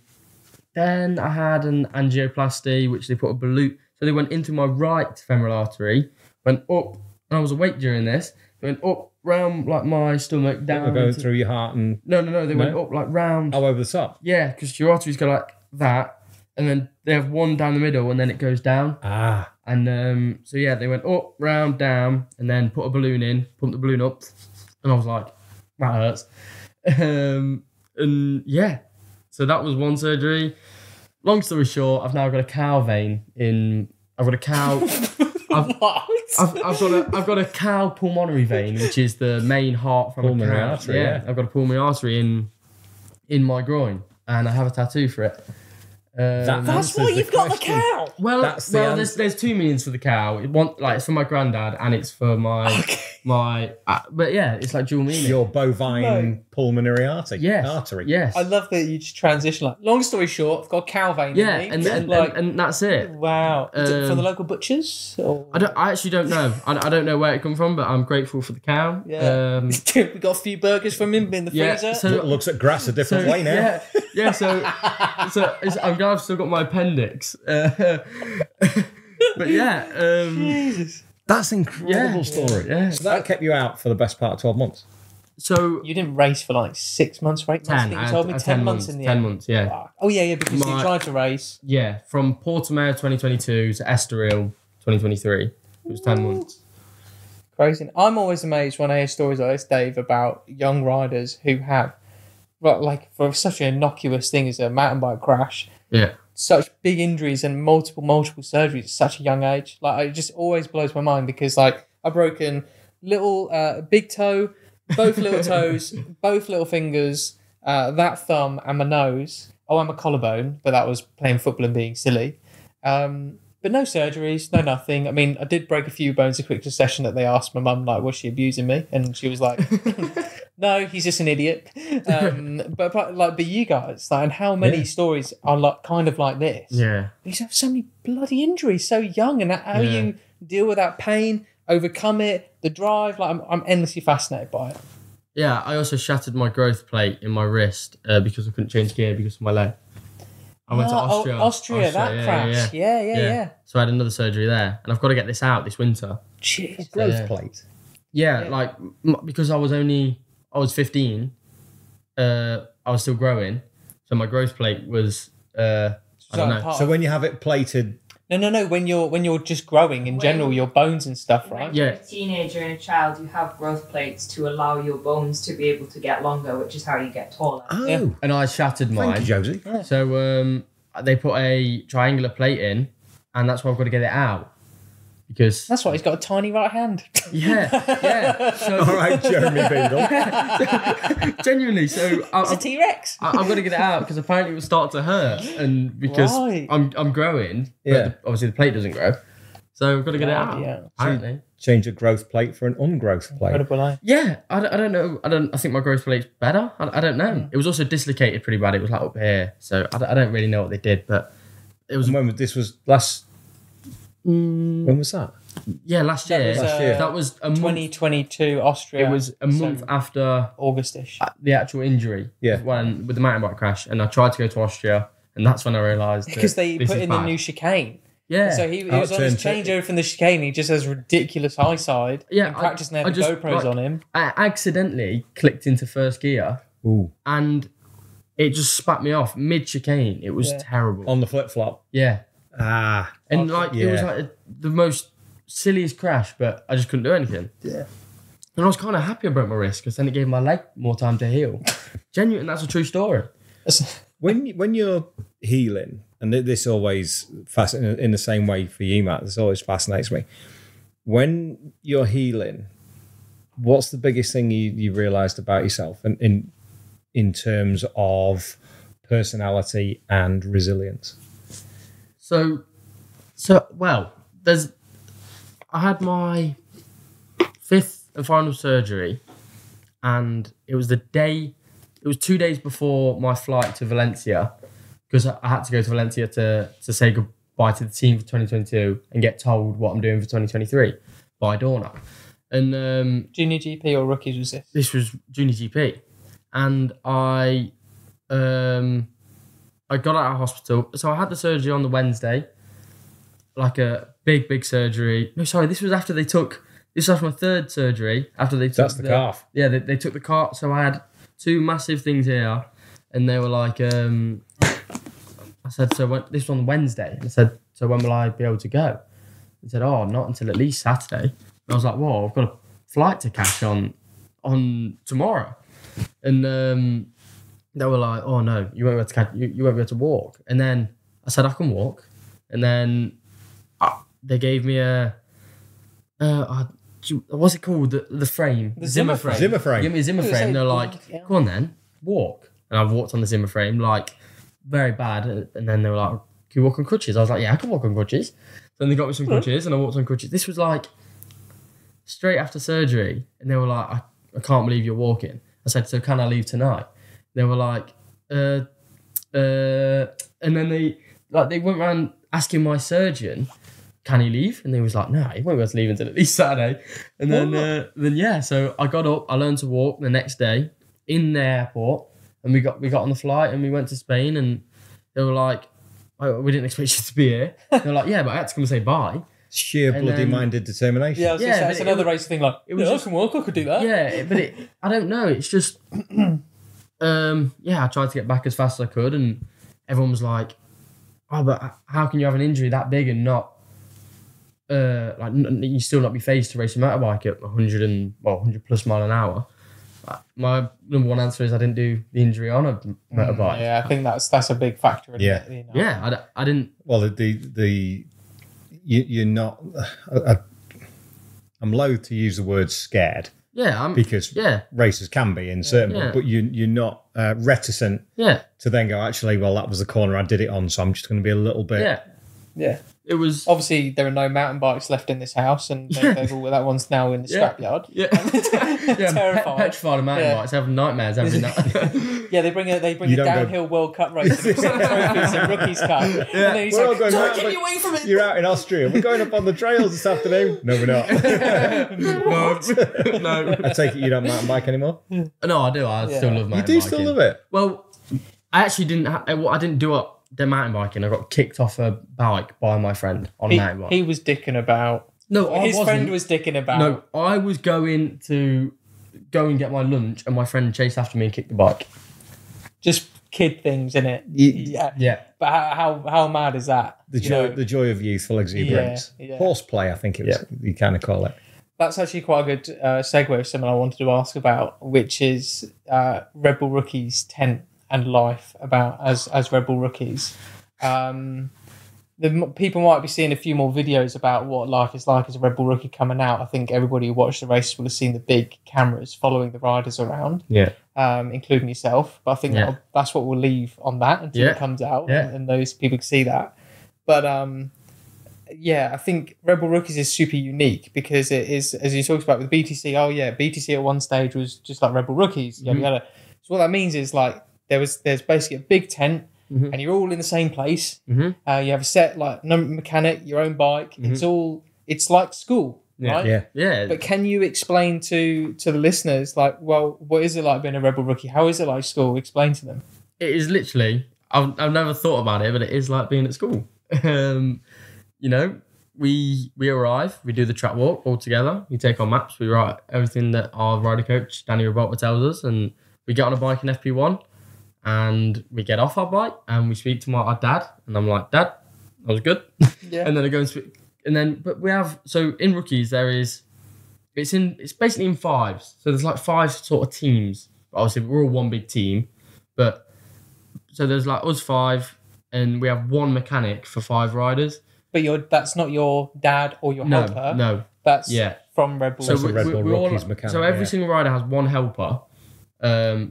then I had an angioplasty, which they put a balloon. So they went into my right femoral artery, went up, and I was awake during this. They went up round like my stomach, down. Going through your heart and No. They went up like round. over the top. Yeah, because your arteries go like that, and then they have one down the middle, and then it goes down. Ah. And they went up, round, down, and then put a balloon in, pumped the balloon up, and I was like, that hurts. So that was one surgery. Long story short, I've now got a cow vein in. I've got a cow. What? I've got a cow pulmonary vein, which is the main heart from Pulmonary a cow. artery, yeah. I've got a pulmonary artery in my groin, and I have a tattoo for it. That's why you've got the cow. Well, That's the answer. there's 2 meanings for the cow. It's for my granddad, and it's for my but yeah, it's like dual meaning. Your bovine pulmonary artery. Yes. Artery. Yes. I love that you just transition. Like, long story short, I've got a cow vein. Yeah, in me. and that's it. Wow. Is it from the local butchers? Or? I actually don't know. I don't know where it come from, but I'm grateful for the cow. Yeah. We got a few burgers from him in the freezer. So It looks at grass a different way now. Yeah. So I'm glad I've still got my appendix. But yeah. Jesus. That's an incredible story. Yeah. So that kept you out for the best part of 12 months. So You didn't race for like 6 months, right? 10. You told me 10 months in the 10 end. months, yeah. Wow. Oh, yeah, because you tried to race. Yeah, from Portimao 2022 to Estoril 2023. It was 10 months. Crazy. I'm always amazed when I hear stories like this, Dave, about young riders who have, like, for such an innocuous thing as a mountain bike crash, Yeah. such big injuries and multiple surgeries at such a young age. Like, it just always blows my mind because, like, I've broken big toe, both little toes, both little fingers, that thumb and my nose. Oh, and my collarbone, but that was playing football and being silly. But no surgeries, no nothing. I mean, I did break a few bones in quick succession that they asked my mum, like, was she abusing me? And she was like, no, he's just an idiot. But you guys, like, and how many stories are like kind of like this? Yeah. You have so many bloody injuries so young, and how you deal with that pain, overcome it, the drive. Like, I'm endlessly fascinated by it. Yeah, I also shattered my growth plate in my wrist because I couldn't change gear because of my leg. I went to Austria. Austria, that crash. Yeah. So I had another surgery there, and I've got to get this out this winter. Jeez. Growth plate. Yeah, like because I was 15, I was still growing, so my growth plate was I don't know. So when you have it plated... No. When you're just growing in general, your bones and stuff, right? When you're a teenager and a child, you have growth plates to allow your bones to be able to get longer, which is how you get taller. Oh, Yeah. And I shattered mine. thank you, Josie. So they put a triangular plate in, and that's why I've got to get it out. Because That's why he's got a tiny right hand. yeah. So All right, Jeremy Beadle. genuinely, so It's a T-Rex. I've got to get it out because apparently it will start to hurt, and because Right. I'm growing, Yeah. but obviously the plate doesn't grow, so I've got to get it out. Yeah. Apparently, Change a growth plate for an ungrowth plate. Incredible, eh? yeah. I don't know. I think my growth plate's better. I don't know. It was also dislocated pretty bad. It was like up here, so I don't really know what they did, but it was And when this was last... When was that? last year. Last year. That was a month. 2022 Austria. It was a month after Augustish. the actual injury. Yeah. With the mountain bike crash, and I tried to go to Austria, and that's when I realised Because they put in the new chicane. Yeah. So he was on his changeover from the chicane. He just has ridiculous high side. Yeah, in practice, and they had the just, GoPros on him. I accidentally clicked into first gear. Ooh. And it just spat me off mid chicane. It was terrible. On the flip flop. Yeah. And it was like the most silliest crash, but I just couldn't do anything. Yeah. And I was kind of happy I broke my wrist because then it gave my leg more time to heal. Genuine, that's a true story. When you're healing, and this always fascinates in the same way for you, Matt, this always fascinates me. When you're healing, what's the biggest thing you realised about yourself and in terms of personality and resilience? So well, I had my 5th and final surgery, and it was 2 days before my flight to Valencia, because I had to go to Valencia to say goodbye to the team for 2022 and get told what I'm doing for 2023 by Dorna. And Junior GP or rookies was this? This was junior GP, and I got out of hospital. So I had the surgery on the Wednesday, like a big surgery. No, sorry, this was after my 3rd surgery. After they took That's the calf. Yeah, they took the calf. So I had 2 massive things here, and they were like, I said, this was on Wednesday. I said, so when will I be able to go? He said, oh, not until at least Saturday. And I was like, whoa, I've got a flight to catch on tomorrow. And they were like, oh no, you won't be able to catch, you won't be able to walk. And then I said, I can walk. And then they gave me what's it called? The frame. The Zimmer frame. Zimmer frame. Give me a Zimmer frame. And they're like, go on then, walk. And I've walked on the Zimmer frame, like, very bad. And then they were like, can you walk on crutches? I was like, yeah, I can walk on crutches. Then they got me some crutches and I walked on crutches. This was like straight after surgery. And they were like, I can't believe you're walking. I said, so can I leave tonight? They were like, and then they went around asking my surgeon, can he leave? And he was like, no, he won't be able to leave until at least Saturday. And then so I got up, I learned to walk the next day in the airport, and we got on the flight and we went to Spain, and they were like, oh, we didn't expect you to be here. They were like, yeah, but I had to come and say bye. Sheer bloody-minded determination. Yeah, it's another race thing. Like, it was I can walk, I could do that. Yeah, but I don't know. It's just, I tried to get back as fast as I could, and everyone was like, oh, but how can you have an injury that big and not, you still not be phased to race a motorbike at 100 plus mile an hour? My number one answer is I didn't do the injury on a motorbike. Yeah, I think that's a big factor in it. You know? Yeah, I didn't. Well, you're not. I'm loath to use the word scared. Yeah, because racers can be in certain, but you're not reticent. Yeah. To then go, actually, well, that was the corner I did it on, so I'm just going to be a little bit. Yeah. It was obviously there are no mountain bikes left in this house, and they've all, that one's now in the scrapyard. Yeah, terrified. Petrified of mountain bikes, having nightmares every night. Yeah, they bring a downhill World Cup race and trophies and rookies cup. Yeah. And then he's we're like, going get me away from it. You're out in Austria. We're going up on the trails this afternoon. No, we're not. No. I take it you don't mountain bike anymore. No, I do. I still love mountain biking. You do still love it. Well, I actually didn't. I didn't do the mountain biking. I got kicked off a bike by my friend on a mountain bike. He was dicking about. No, his friend was dicking about. No, I was going to go and get my lunch, and my friend chased after me and kicked the bike. Just kid things, innit? Yeah. But how mad is that? The joy of youthful exuberance. Horseplay, I think it was. You kind of call it. That's actually quite a good segue of something I wanted to ask about, which is Red Bull Rookies' tent and life about as Red Bull Rookies. The people might be seeing a few more videos about what life is like as a Red Bull Rookie coming out. I think everybody who watched the races will have seen the big cameras following the riders around, including yourself. But I think that's what we'll leave on that until it comes out and those people can see that. But I think Red Bull Rookies is super unique because it is, as you talked about with BTC. BTC at one stage was just like Red Bull Rookies. So what that means is like there's basically a big tent. Mm-hmm. And you're all in the same place. Mm-hmm. You have a set like mechanic, your own bike. Mm-hmm. It's like school, right? Yeah. But can you explain to the listeners, like, well, what is it like being a Red Bull Rookie? How is it like school? Explain to them. It is literally. I've never thought about it, but it is like being at school. you know, we arrive, we do the track walk all together, we take our maps, we write everything that our rider coach, Danny Roberta, tells us, and we get on a bike in FP1, and we get off our bike, and we speak to our dad, and I'm like, Dad, that was good. Yeah. And then I go and speak, and then, but we have, so in rookies, it's basically in fives, so there's like 5 sort of teams, but obviously we're all one big team, but, so there's like us 5, and we have 1 mechanic for 5 riders. But that's not your dad or your helper. No. That's from Red Bull. So Red Bull Rockies mechanic. So every single rider has 1 helper,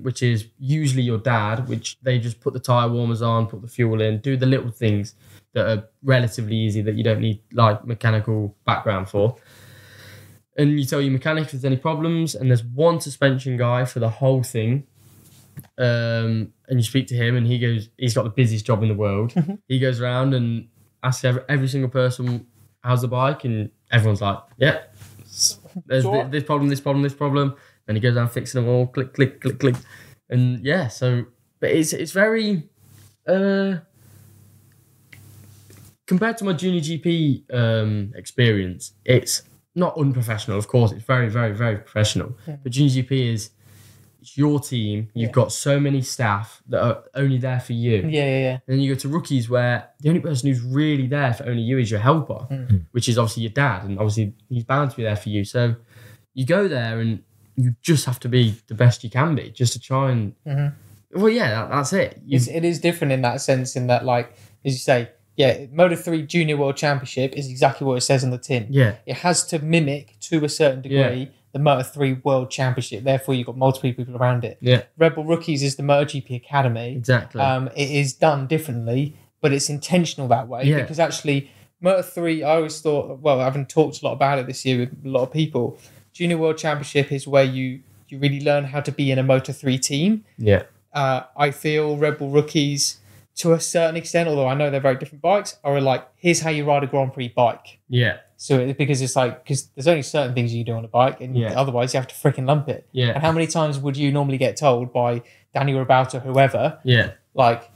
which is usually your dad, which they just put the tyre warmers on, put the fuel in, do the little things that are relatively easy that you don't need like mechanical background for. And you tell your mechanic if there's any problems, and there's 1 suspension guy for the whole thing. And you speak to him, and he's got the busiest job in the world. He goes around and asks every single person how's the bike, and everyone's like, yeah, there's Sure. this problem. And he goes down fixing them all, click, click, click, click. And yeah, so, but it's very, compared to my junior GP experience, it's not unprofessional. Of course, it's very, very, very professional. Yeah. But junior GP it's your team. You've got so many staff that are only there for you. Yeah. And then you go to rookies where the only person who's really there for only you is your helper, which is obviously your dad. And obviously he's bound to be there for you. So you go there and you just have to be the best you can be just to try and... Well, yeah, that's it. It is different in that sense, in that, like, as you say, Moto 3 Junior World Championship is exactly what it says on the tin. Yeah. It has to mimic, to a certain degree, the Moto 3 World Championship. Therefore, you've got multiple people around it. Yeah. Red Bull Rookies is the MotoGP Academy. Exactly. It is done differently, but it's intentional that way. Yeah. Because actually, Moto 3, I always thought, well, I haven't talked a lot about it this year with a lot of people. Junior World Championship is where you really learn how to be in a Moto 3 team. Yeah. I feel Red Bull Rookies, to a certain extent, although I know they're very different bikes, are like, here's how you ride a Grand Prix bike. Yeah. So because there's only certain things you can do on a bike, and otherwise you have to freaking lump it. Yeah. And how many times would you normally get told by Danny Roberta or whoever, like,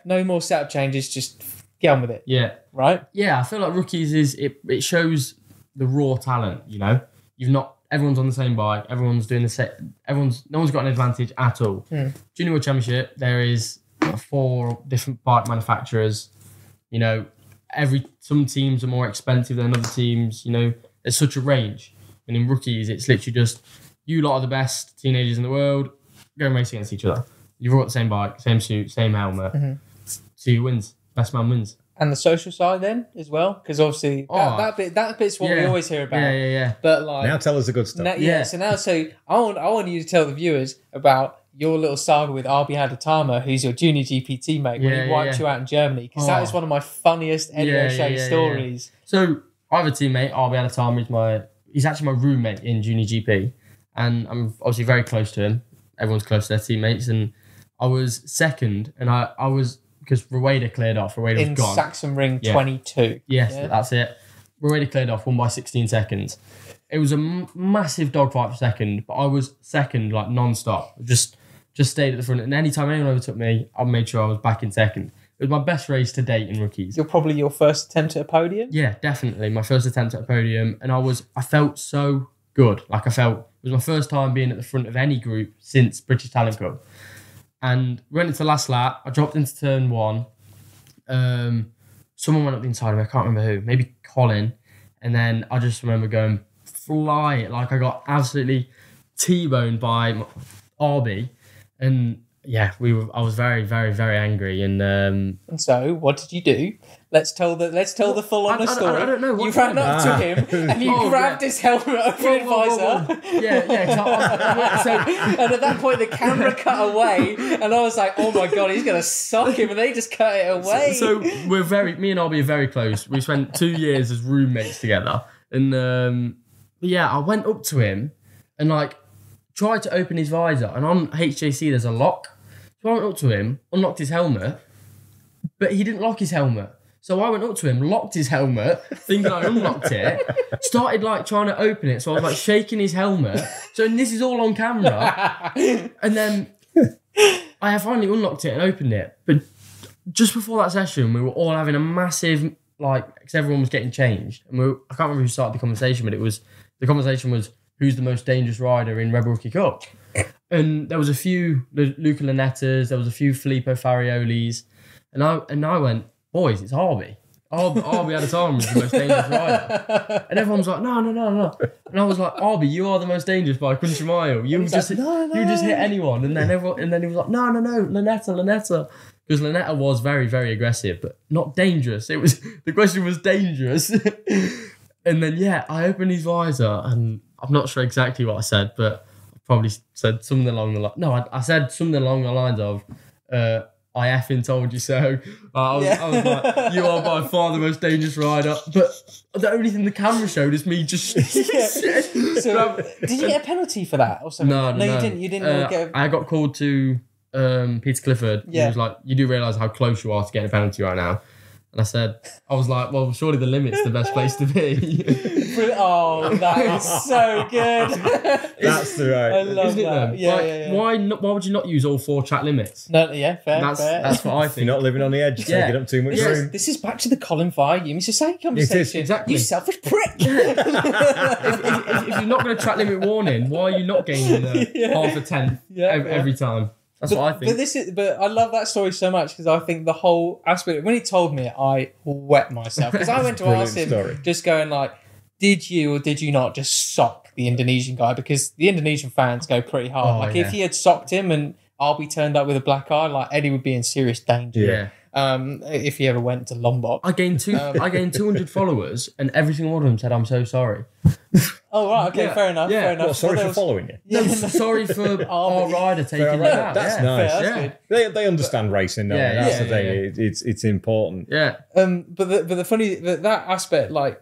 no more setup changes, just get on with it. Yeah. Right? Yeah, I feel like rookies it shows the raw talent, you know? Everyone's on the same bike, everyone's doing the same, no one's got an advantage at all. Junior World Championship, there is 4 different bike manufacturers, you know, some teams are more expensive than other teams, you know, there's such a range. And in rookies, it's literally just, you lot are the best teenagers in the world, go and race against each other. You've all got the same bike, same suit, same helmet. See who wins, best man wins. And the social side then as well, because obviously that bit's what we always hear about. Yeah. But like, now tell us the good stuff. So I want you to tell the viewers about your little saga with RB Hadatama, who's your junior GP teammate, when he wiped you out in Germany, because that is one of my funniest Eddie O'Shea stories. So I have a teammate, RB Hadatama, he's actually my roommate in junior GP, and I'm obviously very close to him. Everyone's close to their teammates, and I was second, and I was, because Rueda cleared off. Rueda was gone. In Saxon Ring 22. Yes, that's it. Rueda cleared off, won by 16 seconds. It was a massive dogfight for second, but I was second, like, non-stop. Just stayed at the front. And anytime anyone overtook me, I made sure I was back in second. It was my best race to date in rookies. You're probably your first attempt at a podium? Yeah, definitely. My first attempt at a podium. And I felt so good. Like, it was my first time being at the front of any group since British Talent Cup. And we went into the last lap. I dropped into turn 1. Someone went up the inside of me. I can't remember who. Maybe Colin. And then I just remember going fly it. Like, I got absolutely T-boned by RB. And yeah, I was very, very, very angry. And so, what did you do? Let's tell the full on story. I don't know. You ran up to him and you grabbed his helmet over his visor. And at that point, the camera cut away, and I was like, "Oh my god, he's gonna sock him!" And they just cut it away. So me and RB are very close. We spent 2 years as roommates together, and I went up to him and like tried to open his visor, and on HJC there's a lock. So I went up to him, unlocked his helmet, but he didn't lock his helmet. So I went up to him, locked his helmet, thinking I unlocked it, started like trying to open it. So I was like shaking his helmet. So this is all on camera. And then I finally unlocked it and opened it. But just before that session, we were all having a massive like, because everyone was getting changed. And I can't remember who started the conversation, but the conversation was, who's the most dangerous rider in Red Bull Rookie Cup? And there was a few Luca Lunettas, there was a few Filippo Fariolis, and I went, boys, it's Harvey. Harvey at the time was the most dangerous rider. And everyone's like, no. And I was like, Harvey, you are the most dangerous by a country mile. You just hit anyone. And then he was like, no, Lunetta. Because Lunetta was very, very aggressive, but not dangerous. The question was dangerous. And then, I opened his visor, and I'm not sure exactly what I said, but I probably said something along the line. No, I said something along the lines of, I effing told you so. I was like, you are by far the most dangerous rider. But the only thing the camera showed is me just... So, did you get a penalty for that or something? No, you didn't. You didn't get I got called to Peter Clifford. Yeah. He was like, you do realise how close you are to getting a penalty right now. And I was like, well, surely the limit's the best place to be. Oh, that is so good. That's the right. I love Isn't it that. then? Yeah, Like, yeah. Why would you not use all 4 track limits? No, yeah, fair. That's what I think. You're not living on the edge, Yeah. taking up too much This room. this is back to the Colin Fire, Yumi Sasaki conversation. exactly. You selfish prick. if you're not going to track limit warning, why are you not gaining half a tenth every time? That's what I think. But I love that story so much because I think the whole aspect, when he told me it, I wet myself because I went to ask him, story. just going like, did you or did you not just sock the Indonesian guy? Because the Indonesian fans go pretty hard. If he had socked him and Arby turned up with a black eye, like Eddie would be in serious danger. Yeah. If he ever went to Lombok. I gained 200 followers, and every single one of them said, "I'm so sorry." Oh right, okay, Yeah. fair enough. Yeah. Fair enough. Well, sorry there for was- following you. Yeah, No, sorry for our rider taking it out. That's yeah. nice. Fair, that's Yeah. good. They understand racing, don't they? That's the thing. It's important. Yeah. But the funny that aspect, like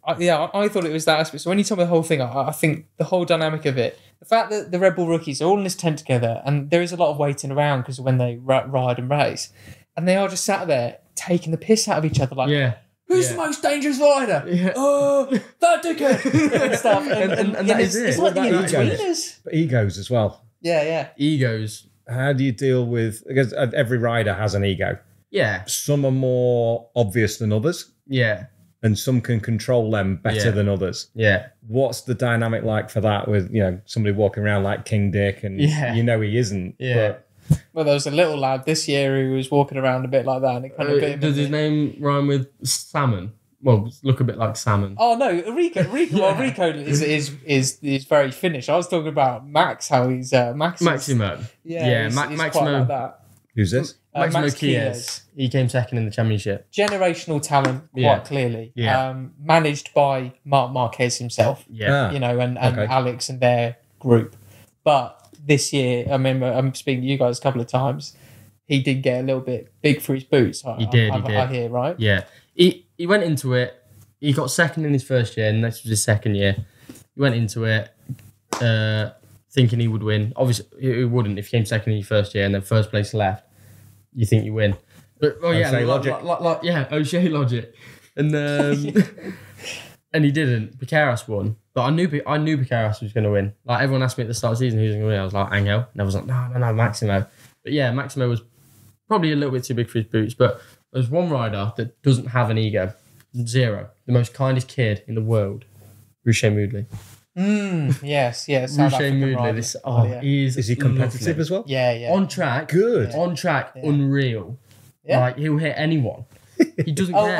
I thought it was that aspect. So when you told me the whole thing, I think the whole dynamic of it, the fact that the Red Bull rookies are all in this tent together, and there is a lot of waiting around because when they ride and race, and they are just sat there taking the piss out of each other, like, Yeah. who's the most dangerous rider? Yeah. Oh, that dickhead and stuff. And that is it's it. like the What about in-betweeners. But egos as well. Yeah. Egos. How do you deal with... Because every rider has an ego. Yeah. Some are more obvious than others, Yeah. and some can control them better Yeah. than others. Yeah. What's the dynamic like for that with, somebody walking around like King Dick and Yeah. he isn't? Yeah. Well, there was a little lad this year who was walking around a bit like that, and it kind of bit him. Does his name rhyme with salmon? Well, look a bit like salmon. Oh no, Rico. Well, Rico is very Finnish. I was talking about Max, how he's Maximo. Yeah, he's Maximo. quite like that. Who's this? Maximo Max Chies. He came second in the championship. Generational talent, quite Yeah. clearly. Yeah. Managed by Mark Marquez himself. Yeah. Ah. And Okay. Alex and their group. But this year, I remember I'm speaking to you guys a couple of times. He did get a little bit big for his boots. He did. I hear, right? Yeah. He went into it. He got second in his first year, and this was his second year. He went into it thinking he would win. Obviously, he wouldn't if he came second in your first year and then first place left. You think you win. But, O'Shea logic. O'Shea logic. And and he didn't. Picaras won. But I knew Picaras was going to win. Like, everyone asked me at the start of the season who was going to win. I was like, Angel. And I was like, no, Maximo. But yeah, Maximo was probably a little bit too big for his boots. But there's one rider that doesn't have an ego. Zero. The most kindest kid in the world. Ruche Moodley. Yes. South Ruche African Moodley. rider. He is Is he competitive lovely. as well? Yeah. On track. Good. On track. Yeah. Unreal. Yeah. Like, he'll hit anyone. He doesn't care.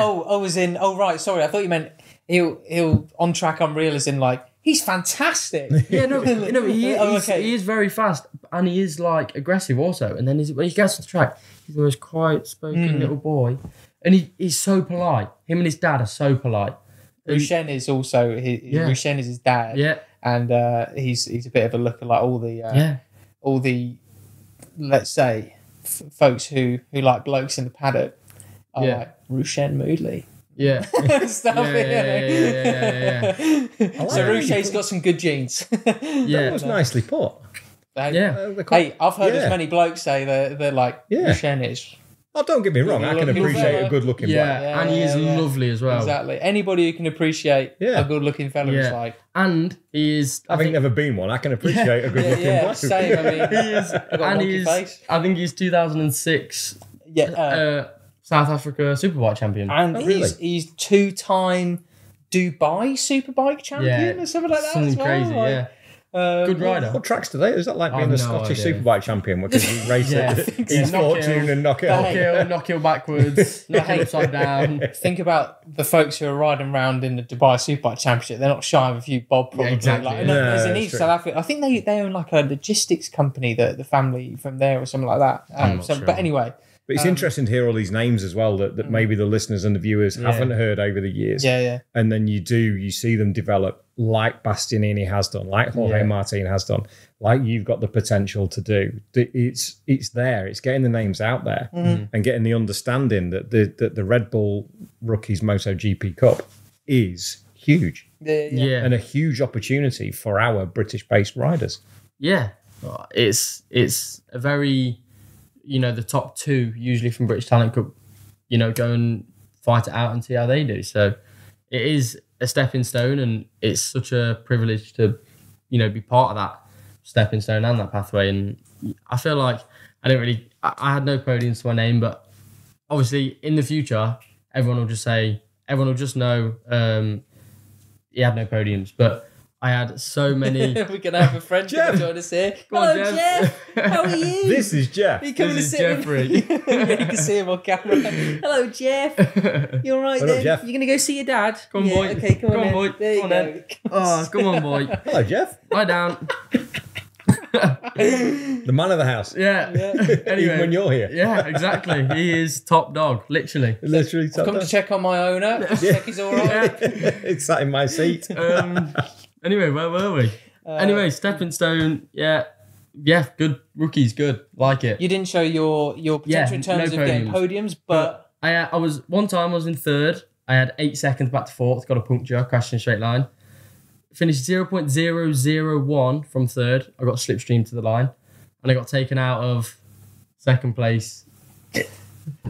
Right. Sorry, I thought you meant he'll on track unreal as in like he's fantastic. Yeah, no, okay. he is very fast, and he is like aggressive also. And then when he gets on the track, he's the most quiet-spoken little boy, and he's so polite. Him and his dad are so polite. Rushen is also Rushen is his dad. Yeah, and he's a bit of a looker like all the let's say folks who like blokes in the paddock are like Rushen Moodley. yeah. Stuff. Yeah. So Ruche's got some good genes. Yeah. That was nicely put. Yeah. Hey, I've heard as many blokes say they're like Rushen is. Oh, don't get me wrong. I can appreciate a good-looking bloke. Yeah, and he is lovely as well. Exactly. Anybody who can appreciate a good-looking fella is like. And he is. Having never been one, I can appreciate a good-looking bloke. Same. I mean, He is. I've got a And monkey he's. face. I think he's 2006. Yeah. South Africa Superbike champion. And Oh, really? he's 2-time Dubai Superbike champion or something like that. Something as well. crazy, Like, yeah. Good rider. What tracks do they? Is that like I being have the no Scottish idea. Superbike champion? Because you race Yeah. it, so. use Knock fortune hill. and knock it Knock off. hill, knock hill backwards, knock hill upside down. Think about the folks who are riding around in the Dubai Superbike Championship. They're not shy of a few bob, probably. exactly. Like, No, there's an that's East true. South Africa. I think they own like a logistics company, the family from there or something like that. not sure. But anyway, But it's interesting to hear all these names as well that maybe the listeners and the viewers haven't heard over the years. yeah. And then you see them develop like Bastianini has done, like Jorge Yeah. Martin has done, like you've got the potential to do. It's there. It's getting the names out there and getting the understanding that the Red Bull Rookies MotoGP Cup is huge Yeah. and a huge opportunity for our British-based riders. Yeah. It's a very, the top two usually from British Talent Cup, go and fight it out and see how they do. So it is a stepping stone, and it's such a privilege to, be part of that stepping stone and that pathway. And I feel like I had no podiums to my name, but obviously in the future, everyone will just know he had no podiums, but I had so many. We're going to have a friend Jeff. join us here. Come on, Hello, Jeff. How are you? This is Jeff. Are you coming This to is sit Jeffrey. yeah, you can see him on camera. Hello, Jeff. You all right What up, then? Jeff? You going to go see your dad? Come on, yeah, boy. Okay, come on, Come on, then. boy. There you Come on, go. Oh, come on, boy. Hello, Jeff. Lie down. The man of the house. Yeah. Even Anyway. when you're here. Yeah, exactly. He is top dog, literally. Literally top Come to down. check on my owner. Check he's all right. It's sat in my seat. Anyway, where were we? Anyway, stepping stone. Yeah, good rookies, good. Like it. You didn't show your potential in terms no of getting podiums, but I was one time I was in third. I had 8 seconds back to fourth. Got a puncture, crashed in a straight line. Finished 0.001 from third. I got slipstreamed to the line, and I got taken out of second place.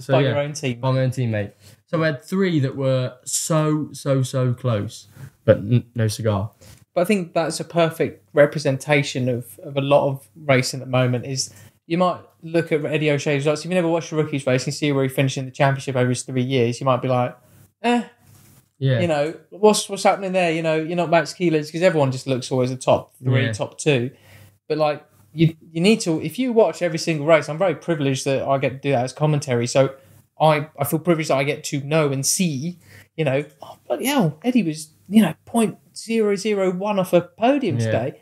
So, by your own team. by my own teammate. So I had 3 that were so close, but no cigar. But I think that's a perfect representation of a lot of racing at the moment. Is you might look at Eddie O'Shea's results. If you never watched a rookies race and see where he finished in the championship over his 3 years, you might be like, Yeah. what's happening there? You're not Max Keelan's, because everyone just looks always the top 3, Yeah. top 2. But like you need to, if you watch every single race, I'm very privileged that I get to do that as commentary. So I feel privileged that I get to know and see, oh, bloody hell, Eddie was, 0.001 off a podium today.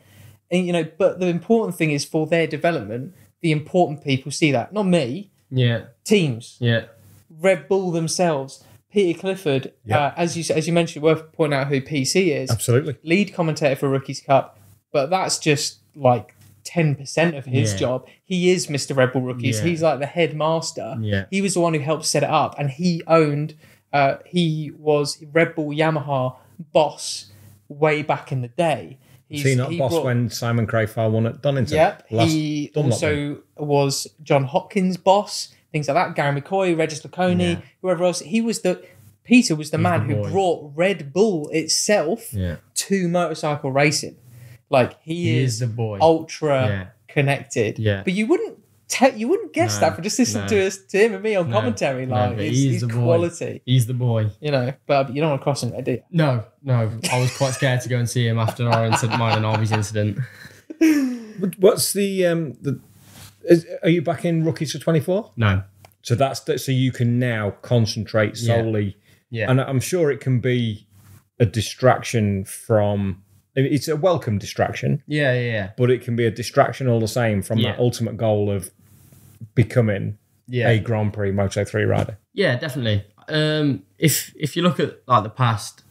And, but the important thing is for their development, the important people see that. Not me, Yeah. teams, Yeah. Red Bull themselves, Peter Clifford, Yeah. as you mentioned, worth pointing out who PC is, Absolutely. lead commentator for Rookies Cup, but that's just like 10% of his Yeah. job. He is Mr. Red Bull Rookies. Yeah. He's like the headmaster. Yeah. He was the one who helped set it up, and he was Red Bull Yamaha boss way back in the day. Was he not boss when Simon Crayfile won at Donington? Yep. Last He Dunlop also was John Hopkins' boss, things like that. Gary McCoy, Regis Laconi, Yeah. whoever else. Peter was the man the who boy. brought Red Bull itself Yeah. to motorcycle racing. Like he is the boy. ultra Yeah. connected. Yeah. But you wouldn't guess No, that for just listening no. to him and me on No, commentary. no, Like but it's, he's he's the boy. quality. He's the boy. But you don't want to cross him there, do you? No. I was quite scared to go and see him after our incident, mine and Arby's incident. What's are you back in rookies for 24? No. So so you can now concentrate solely. Yeah. And I'm sure it can be a distraction from. It's a welcome distraction, Yeah. but it can be a distraction all the same from that ultimate goal of becoming a Grand Prix Moto3 rider. Yeah, definitely. If you look at like the past,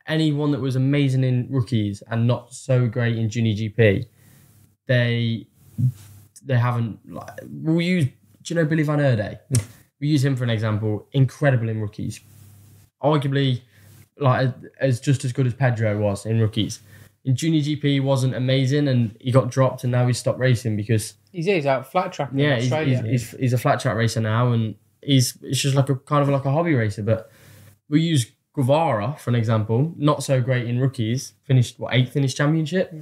anyone that was amazing in rookies and not so great in junior GP, they haven't. We'll use. Do you know Billy Van Erde? We use him for an example. Incredible in rookies, arguably as just as good as Pedro was in rookies. In junior GP, he wasn't amazing, and he got dropped, and now he's stopped racing because He's out flat tracking in Australia. he's a flat track racer now, and it's just like a kind of like a hobby racer. But we use Guevara for an example. Not so great in rookies. Finished 8th in his championship,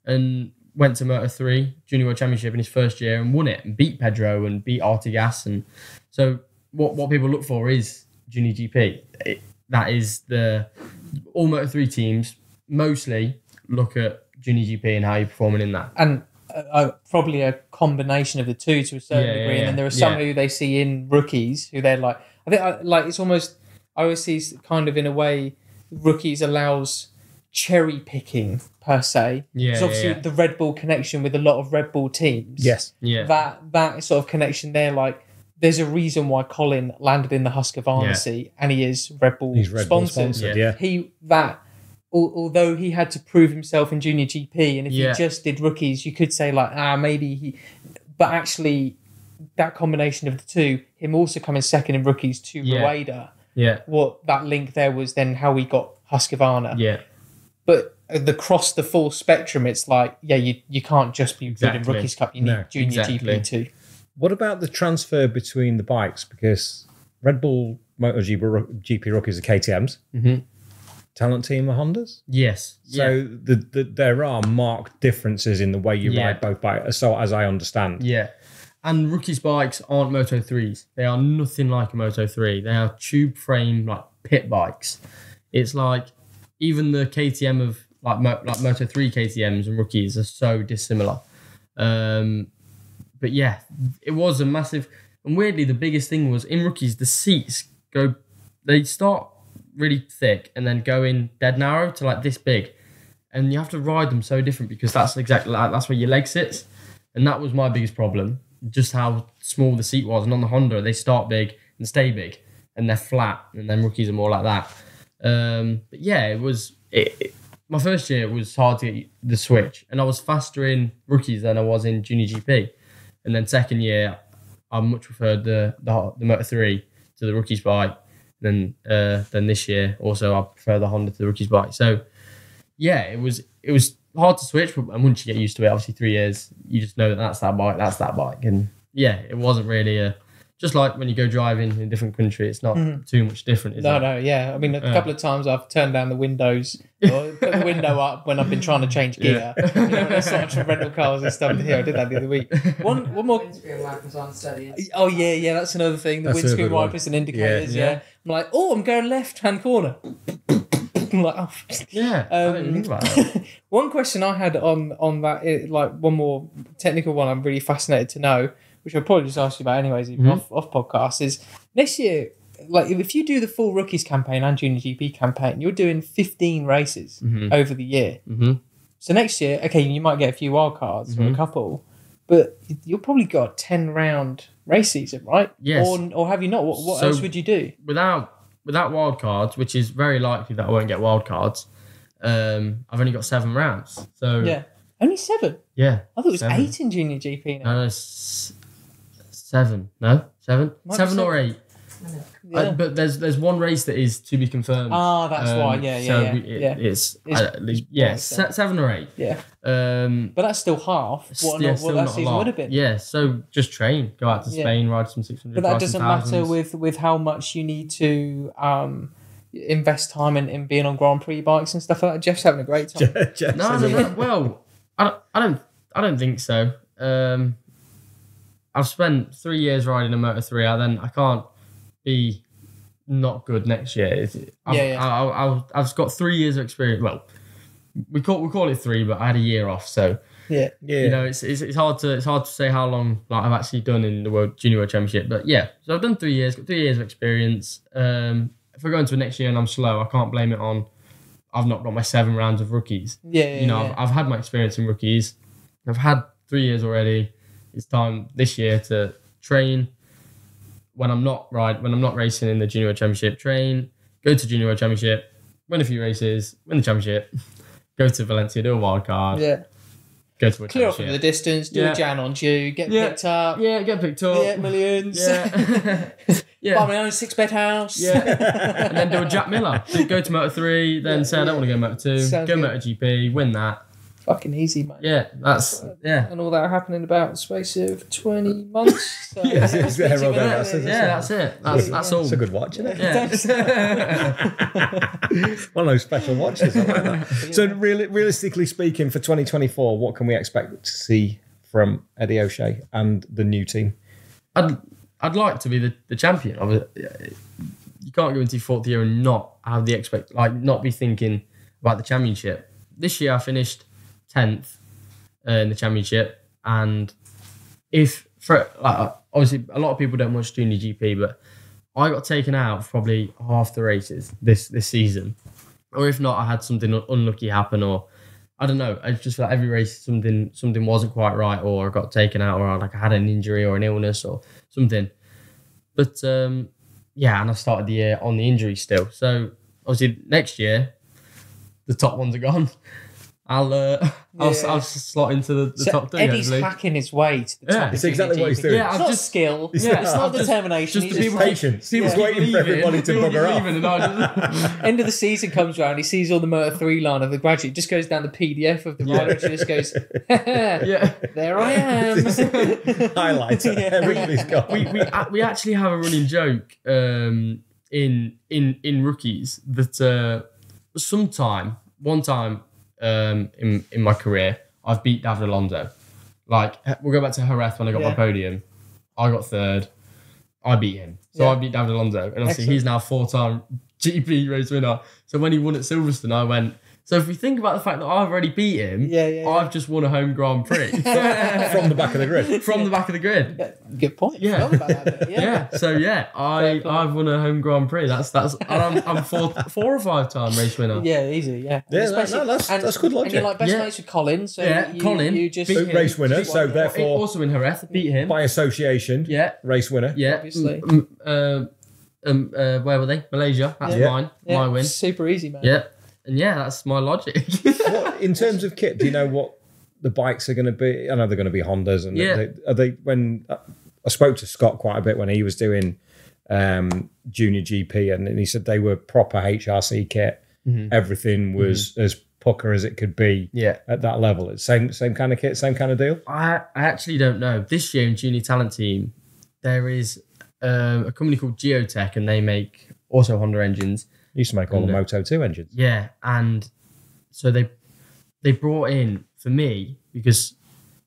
and went to Moto3 Junior World Championship in his first year and won it and beat Pedro and beat Artigas, and so what people look for is Junior GP. That is all Moto3 teams mostly look at Junior GP and how you're performing in that. And probably a combination of the two to a certain degree. And then there are some who they see in rookies who they're like, I think like it's almost, I always see kind of in a way, rookies allows cherry picking per se. Because obviously the Red Bull connection with a lot of Red Bull teams. Yes. Yeah. That sort of connection there, like there's a reason why Colin landed in the Husqvarna seat and he is Red Bull sponsored. Yeah. Although he had to prove himself in Junior GP, and if he just did rookies, you could say like, maybe he... But actually, that combination of the two, him also coming second in rookies to Rueda, what that link there was then how we got Husqvarna. Yeah. But across the full spectrum, it's like, you can't just be good in Rookies Cup, you need Junior GP too. What about the transfer between the bikes? Because Red Bull MotoGP rookies are KTMs. Mm-hmm. Talent team are Hondas? Yes. So there are marked differences in the way you ride both bikes, so as I understand. Yeah. And rookies' bikes aren't Moto3s. They are nothing like a Moto3. They are tube frame, like pit bikes. It's like even the KTM of like Moto3 KTMs and rookies are so dissimilar. But yeah, it was a massive... And weirdly, the biggest thing was in rookies, the seats they start really thick and then go in dead narrow to like this big. And you have to ride them so different because that's exactly like, that's where your leg sits. And that was my biggest problem, just how small the seat was. And on the Honda, they start big and stay big and they're flat. And then rookies are more like that. But yeah, it was... my first year, it was hard to get the switch. And I was faster in rookies than I was in Junior GP. And then second year, I much preferred the Moto3 to the rookies bike than this year. Also, I prefer the Honda to the rookies bike. So yeah, it was hard to switch, but once you get used to it, obviously 3 years, you just know that's that bike. And yeah, it wasn't really just like when you go driving in a different country, it's not too much different, is it? No, yeah. I mean, a couple of times I've turned down the windows or put the window up when I've been trying to change gear. You know, there's so much rental cars and stuff here. I did that the other week. One more. Windscreen wipers on steady. Oh, yeah, that's another thing. The windscreen wipers and indicators, I'm like, I'm going left-hand corner. I'm like, oh. Yeah, I didn't think about that. One question I had on that, like one more technical one I'm really fascinated to know, which I'll probably just ask you about anyways, even off podcast, is next year, like if you do the full rookies campaign and Junior GP campaign, you're doing 15 races over the year. Mm-hmm. So next year, okay, you might get a few wild cards or a couple, but you'll probably got 10 round race season, right? Yes. Or have you not? What else would you do? Without wild cards, which is very likely that I won't get wild cards, I've only got 7 rounds. So yeah, only 7. Yeah, I thought it was 7. 8 in Junior GP now. No, 7. No, 7. 7 or 8. Yeah. But there's one race that is to be confirmed. That's why. It's at least 7 or 8. Yeah. But that's still half. What that season would have been. Yeah. So just train, go out to Spain, ride some 600. But that doesn't matter with how much you need to invest time in being on Grand Prix bikes and stuff like that. Jeff's having a great time. Well, I don't think so. I've spent 3 years riding a Moto3. I can't be not good next year. I've got 3 years of experience. Well, we call it 3, but I had a year off. So yeah. You know, it's hard to say how long I've actually done in the Junior World Championship. But yeah, so I've done 3 years, got 3 years of experience. If I go into next year and I'm slow, I can't blame it on I've not got my 7 rounds of rookies. I've had my experience in rookies. I've had 3 years already. It's time this year to train. When I'm not racing in the Junior World Championship, train, go to Junior World Championship, win a few races, win the championship, go to Valencia, do a wild card. Yeah. Go to a clear off of the distance, do a Jan on due, get picked up. Yeah, get picked up. Yeah, millions. Yeah. Buy my own 6-bed house. Yeah. And then do a Jack Miller. So go to Moto3, then say I don't want to go Moto2, go MotoGP, win that. Fucking easy, mate. Yeah, and all that happened in about the space of 20 months. So that's it. That's all. It's a good watch, isn't it? Yeah. One of those special watches. I like that. So realistically speaking, for 2024, what can we expect to see from Eddie O'Shea and the new team? I'd I'd like to be the champion. You can't go into your 4th year and not have the not be thinking about the championship. This year I finished 10th in the championship, and obviously a lot of people don't watch junior GP, but I got taken out of probably half the races this season, or if not, I had something unlucky happen, or I don't know. I just feel like every race something wasn't quite right, or I got taken out, or I had an injury or an illness or something. But yeah, and I started the year on the injury still. So obviously next year, the top ones are gone. I'll slot into the top 3. Eddie's hopefully. hacking his way to the top. It's exactly what he's doing. It's not skill. It's not determination. Just patience. He's waiting for everybody to bugger off. End of the season comes around. He sees all the Motor 3 line of the graduate. Just goes down the PDF of the rider and just goes, there I am. Highlighter. Everybody's got. We actually have a running joke in rookies that one time in my career, I've beat David Alonso. Like, we'll go back to Jerez when I got my podium. I got 3rd. I beat him. So I beat David Alonso. And obviously he's now 4-time GP race winner. So when he won at Silverstone, I went, so if we think about the fact that I've already beat him, I've just won a home Grand Prix. From the back of the grid. From the back of the grid. Good point. Yeah. About that, So I've won a home Grand Prix. That's and I'm 4 or 5-time race winner. Yeah, easy. Yeah. That's good logic. And you're like best mates with Colin. So Colin, you just race winner. So therefore, also in Jerez, beat him by association. Race winner. Yeah, obviously. Where were they? Malaysia. That's mine. My win. Super easy, man. Yeah. And that's my logic. In terms of kit, do you know what the bikes are going to be? I know they're going to be Hondas. And are they? When I spoke to Scott quite a bit when he was doing junior GP, and he said they were proper HRC kit. Mm-hmm. Everything was as pucker as it could be. At that level, it's same kind of kit, same kind of deal. I actually don't know. This year in Junior Talent Team, there is a company called Geotech, and they make also Honda engines. Used to make all the Moto 2 engines. Yeah, and so they brought in, for me, because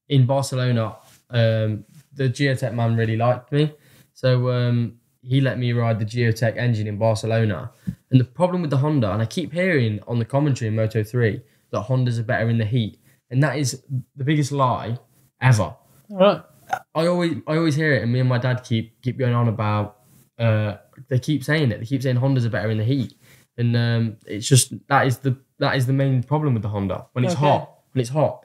in Barcelona, the Geotech man really liked me. So he let me ride the Geotech engine in Barcelona. And the problem with the Honda, and I keep hearing on the commentary in Moto 3, that Hondas are better in the heat. And that is the biggest lie ever. All right. I always hear it, and me and my dad keep going on about, they keep saying it. They keep saying Hondas are better in the heat. And it's just that is the main problem with the Honda. When it's hot,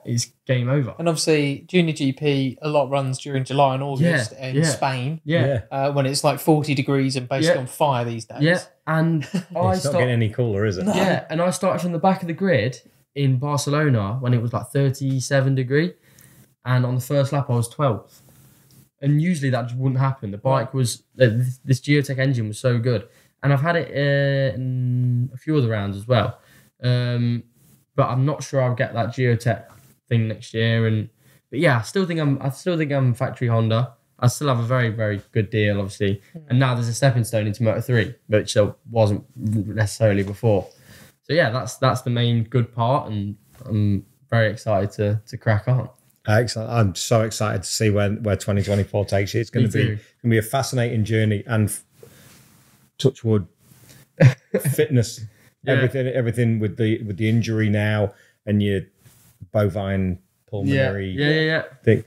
it's game over. And obviously, Junior GP a lot runs during July and August in Spain. When it's like 40 degrees and basically on fire these days. Yeah, and it's not getting any cooler, is it? No. Yeah, and I started from the back of the grid in Barcelona when it was like 37 degree, and on the first lap I was 12th. And usually that just wouldn't happen. The bike was this Geotech engine was so good. And I've had it in a few other rounds as well. But I'm not sure I'll get that Geotech thing next year. But yeah, I still think I'm factory Honda. I still have a very, very good deal, obviously. And now there's a stepping stone into Moto 3, which wasn't necessarily before. So yeah, that's the main good part, and I'm very excited to crack on. Excellent. I'm so excited to see where 2024 takes you. It's going to be a fascinating journey, and touch wood, fitness, everything with the injury now and your bovine pulmonary thing.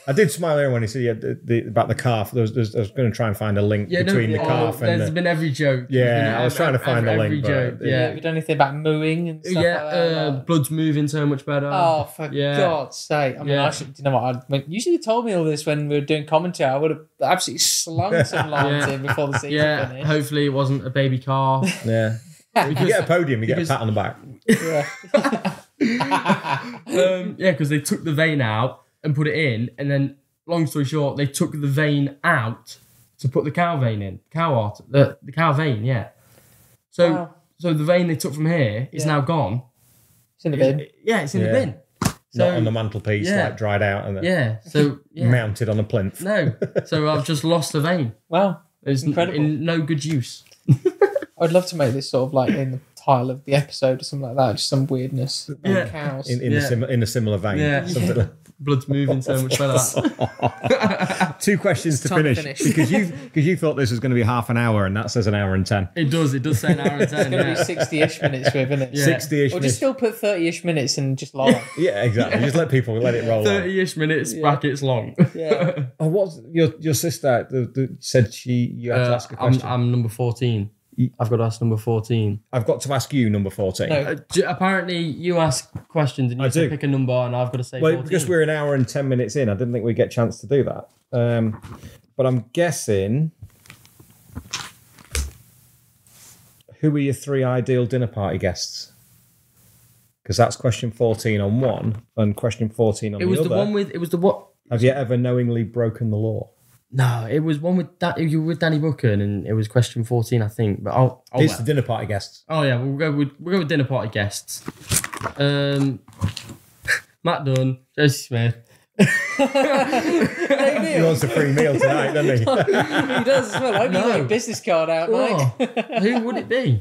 I did smile there when he said about the calf. I was going to try and find a link between the calf and there's been every joke. Yeah, I was trying to find the link. Joke, have you done anything about mooing and stuff like that? Blood's moving so much better. Oh, for God's sake. I mean, do you know what? You should have told me all this when we were doing commentary. I would have absolutely slung some lines in before the season finished. Hopefully it wasn't a baby calf. Yeah. If you get a podium, you get a pat on the back. Because they took the vein out and put it in, and then, long story short, they took the vein out to put the cow vein in. The cow vein, So the vein they took from here is now gone. It's in the bin. It's in the bin. So, not on the mantelpiece, like dried out and mounted on a plinth. No. So I've just lost the vein. Wow. It's incredible. In no good use. I'd love to make this sort of like in the title of the episode or something like that, just some weirdness about cows. In a similar vein. Yeah. Something like Blood's moving so much better. 2 questions to time to finish, finish. because you thought this was going to be half an hour, and that says an hour and 10. It does say an hour and 10. It's going to be 60-ish minutes with, isn't it? Yeah. 60-ish Or minutes. just still put 30-ish minutes and just lie. Yeah, exactly. Just let it roll on. 30-ish minutes, brackets long. Yeah. Oh, what's your sister said you had to ask a question? I'm number 14. I've got to ask number 14. I've got to ask you number 14. No. Apparently, you ask questions and you I have to do. pick a number, and I've got to say Well, 14. because we're an hour and 10 minutes in, I didn't think we'd get a chance to do that. But I'm guessing, who are your 3 ideal dinner party guests? Because that's question 14 on one, and question 14 on It was the the other. one with. It was the what? Have you ever knowingly broken the law? No, it was one with you were with Danny Buchan, and it was question 14, I think. But I'll It's the dinner party guests. Oh yeah, we'll go with dinner party guests. Matt Dunn, Josie Smith. He wants a free meal tonight, doesn't he? He does as well. I hope you got a business card out, mate. Oh, who would it be?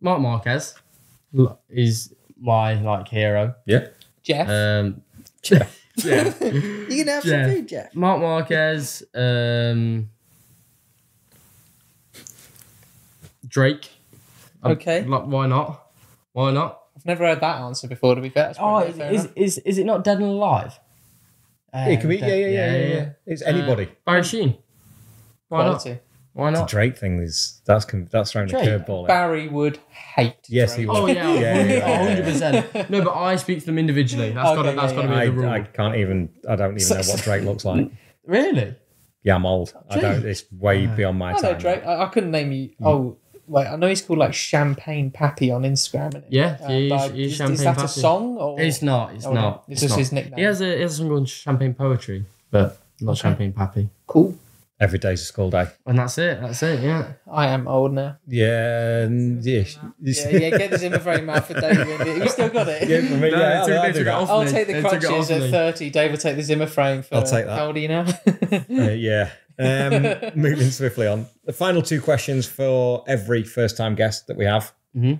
Mark Marquez is my hero. Yeah. Jeff. Jeff. You can have Jeff. some food, Jeff. Mark Marquez. Drake. Okay. Why not? Why not? I've never heard that answer before, to be fair. That's Oh, probably fair enough. is it not Dead and Alive? It can be, yeah. It's anybody. Barry Sheen. Why Quality. not? Why The not? Drake thing is that's throwing Drake? a curveball. in. Barry would hate. Yes, Drake. he would. Oh yeah, Yeah. 100%. No, but I speak to them individually. That's Okay, got to be I the rule. don't even know what Drake looks like. Really? Yeah, I'm old. I don't. It's way beyond my I know time. Drake. I couldn't name you. Oh, wait. I know he's called like Champagne Pappy on Instagram. Isn't it? Yeah, But he's is Champagne that a Pappy. song? Or? It's not. It's Oh, not. no. It's just not. his nickname. He has a song called Champagne Poetry, but not Champagne Pappy. Cool. Every day's a school day. And that's it. That's it. Yeah. I am old now. Yeah, Yeah, get the Zimmer frame out for David. You still got it? Yeah, for me, No, yeah, they I'll took do it that. off. I'll me. take the They took it crutches off at me. 30. Dave will take the Zimmer frame for... I'll take that. How old are you now? Yeah. Moving swiftly on. The final 2 questions for every first-time guest that we have. Mm-hmm.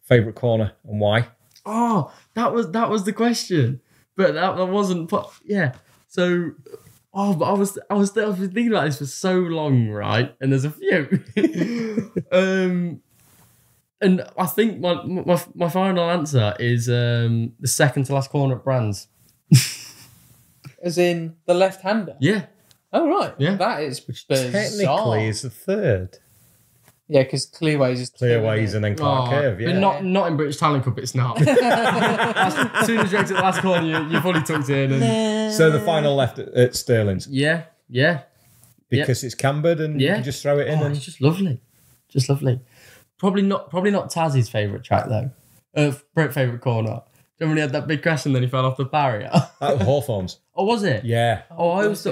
Favorite corner and why? Oh, that was the question, but that wasn't. Yeah. So, but I was thinking about this for so long, right? And there's a few. And I think my final answer is the second to last corner at Brands. As in the left-hander? Yeah. Oh, right. Yeah. That is bizarre. Technically, is the third. Yeah, because Clearways is... Clearways and then Clark Curve, yeah. But not in British Talent Cup, it's not. As soon as you exit the last corner, you fully tucked in. And So the final left at Sterling's. yeah. Because it's cambered and you can just throw it in. Oh, And it's just lovely. Just lovely. Probably not Taz's favourite track, though. Favourite corner. Do you remember when he had that big crash and then he fell off the barrier? Hawthorns. Oh, was it? Yeah. Oh, I always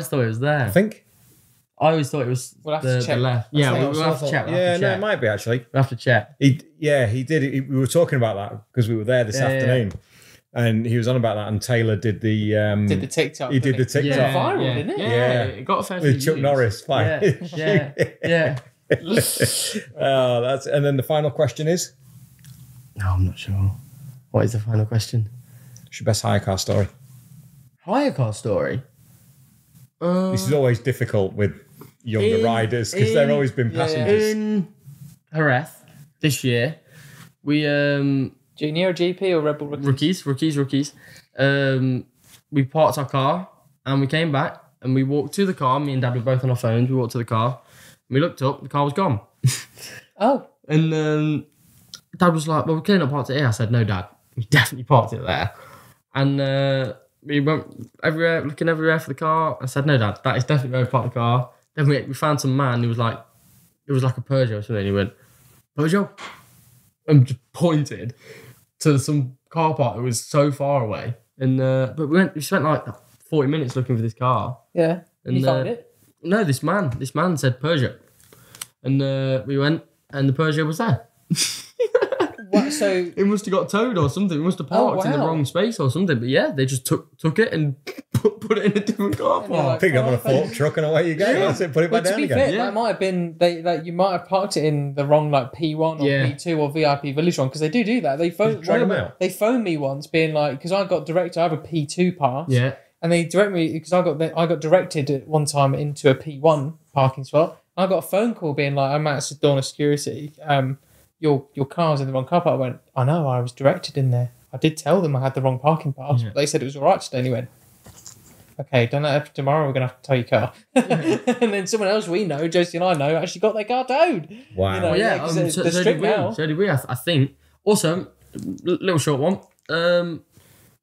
thought it was there. I think. I always thought it was We'll have to the check. left. That's Yeah, what I we'll have to check. Yeah, no, it might be actually. We'll have to check. He did. We were talking about that because we were there this afternoon, and he was on about that. And Taylor did the Did the TikTok. he did the didn't TikTok viral, didn't it? Yeah. It got a fair few with Chuck views. Norris. Fine. Yeah. Oh, that's and then the final question is: No, I'm not sure. What is the final question? what's your best hire car story? Hire car story. This is always difficult with younger riders because they've always been passengers. In Jerez this year, we Junior or GP or Rebel Rookies? rookies. We parked our car and we came back and we walked to the car. Me and Dad were both on our phones. We walked to the car and we looked up. The car was gone. Oh. And Dad was like, "Well, we clearly not parked it here." I said, "No, Dad, we definitely parked it there." And we went everywhere, looking everywhere for the car. I said, "No, Dad, that is definitely where we parked the car." Then we found some man who was like, it was like a Peugeot or something. He went, "Peugeot," and just pointed to some car park that was so far away. And but we spent like 40 minutes looking for this car. Yeah. And You found it? No, this man said Peugeot, and we went, and the Peugeot was there. What, so... It must have got towed or something. It must have parked in the wow. wrong space or something. But yeah, they just took it and put it in a different car And you're park. Pick it up on a fork truck and away you go. That's it. Put it But back to down be again. fair, Yeah. that might have been you might have parked it in the wrong like P1 or Yeah. P2 or VIP Village one, because they do that. They phone drag 'em out? They phoned me once, being like, because I got directed. I have a P2 pass. Yeah. And they direct me because I got directed at one time into a P1 parking spot. I got a phone call being like, "I'm at Sedona Security. Your car's in the wrong car park." I went, "I know. I was directed in there. I did tell them I had the wrong parking pass, but they said it was all right today." And he went, "Okay, don't that happen tomorrow. We're gonna have to tow your car." And then someone else we know, Josie and I know, actually got their car towed. Wow. You know, Well, yeah, 'cause so they're did strict we. now. So did we. I think. Also, little short one.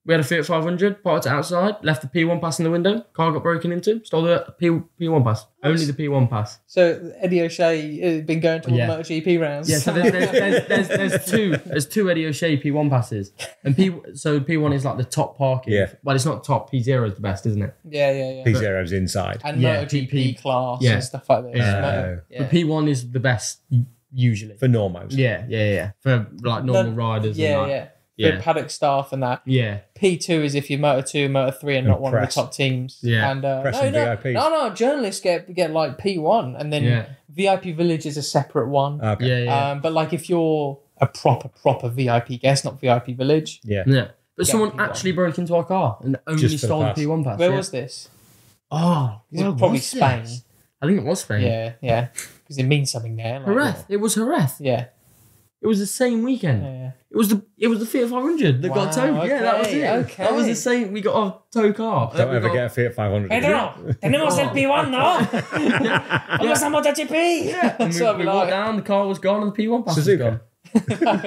We had a Fiat 500, parked it outside, left the P1 pass in the window. Car got broken into, stole the P1 pass. Only the P1 pass. So Eddie O'Shea has been going to all the MotoGP rounds. Yeah, so there's two Eddie O'Shea P1 passes, and P1 is like the top parking. Yeah. Well, it's not top. P0 is the best, isn't it? yeah. P0's inside. And Yeah, MotoGP P- class yeah. and stuff like this. Yeah. Yeah. But P1 is the best usually. For normos. Yeah. For like normal riders. Yeah, and like, yeah. Yeah. For paddock staff and that. Yeah. P2 is if you're Moto 2, Moto 3 and not one of the press. top teams. Yeah. And Press and VIPs. No, journalists get like P1 and then Yeah. VIP Village is a separate one. Okay. Yeah. But like if you're a proper VIP guest, not VIP Village. Yeah. Yeah. But Yeah, someone P1. actually broke into our car and only Just for the stole the pass. P1 pass. Where yeah. was this? Oh, Is it where probably was Spain? this? I think it was Spain. Yeah. Because it means something there. Like, Jerez. It was Jerez. Yeah. It was the same weekend. Yeah. It was the Fiat 500 that got Wow, towed. Yeah, that was it. okay. That was the same. We got a tow car. Don't We ever got- get a Fiat 500. tenemos el P1, ¿no? Vamos a MotoGP. Yeah. And So we walked down. The car was gone, and the P1 pass Suzuka. was gone.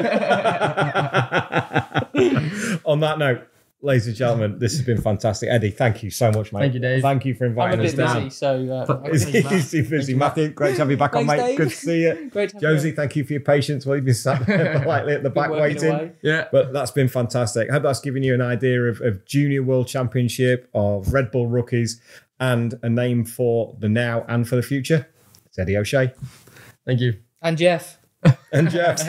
On that note, ladies and gentlemen, this has been fantastic. Eddie, thank you so much, mate. Thank you, Dave. Thank you for I'm a inviting us bit down. busy, so... Is he busy? Matthew, great to have you back on, Thanks, mate. Dave. Good to see you. Great to have you. Josie, thank you for your patience while you've been sat there politely at the back working waiting. away. Yeah. But that's been fantastic. I hope that's given you an idea of Junior World Championship, of Red Bull rookies, and a name for the now and for the future. It's Eddie O'Shea. Thank you. And Jeff. And Jeff.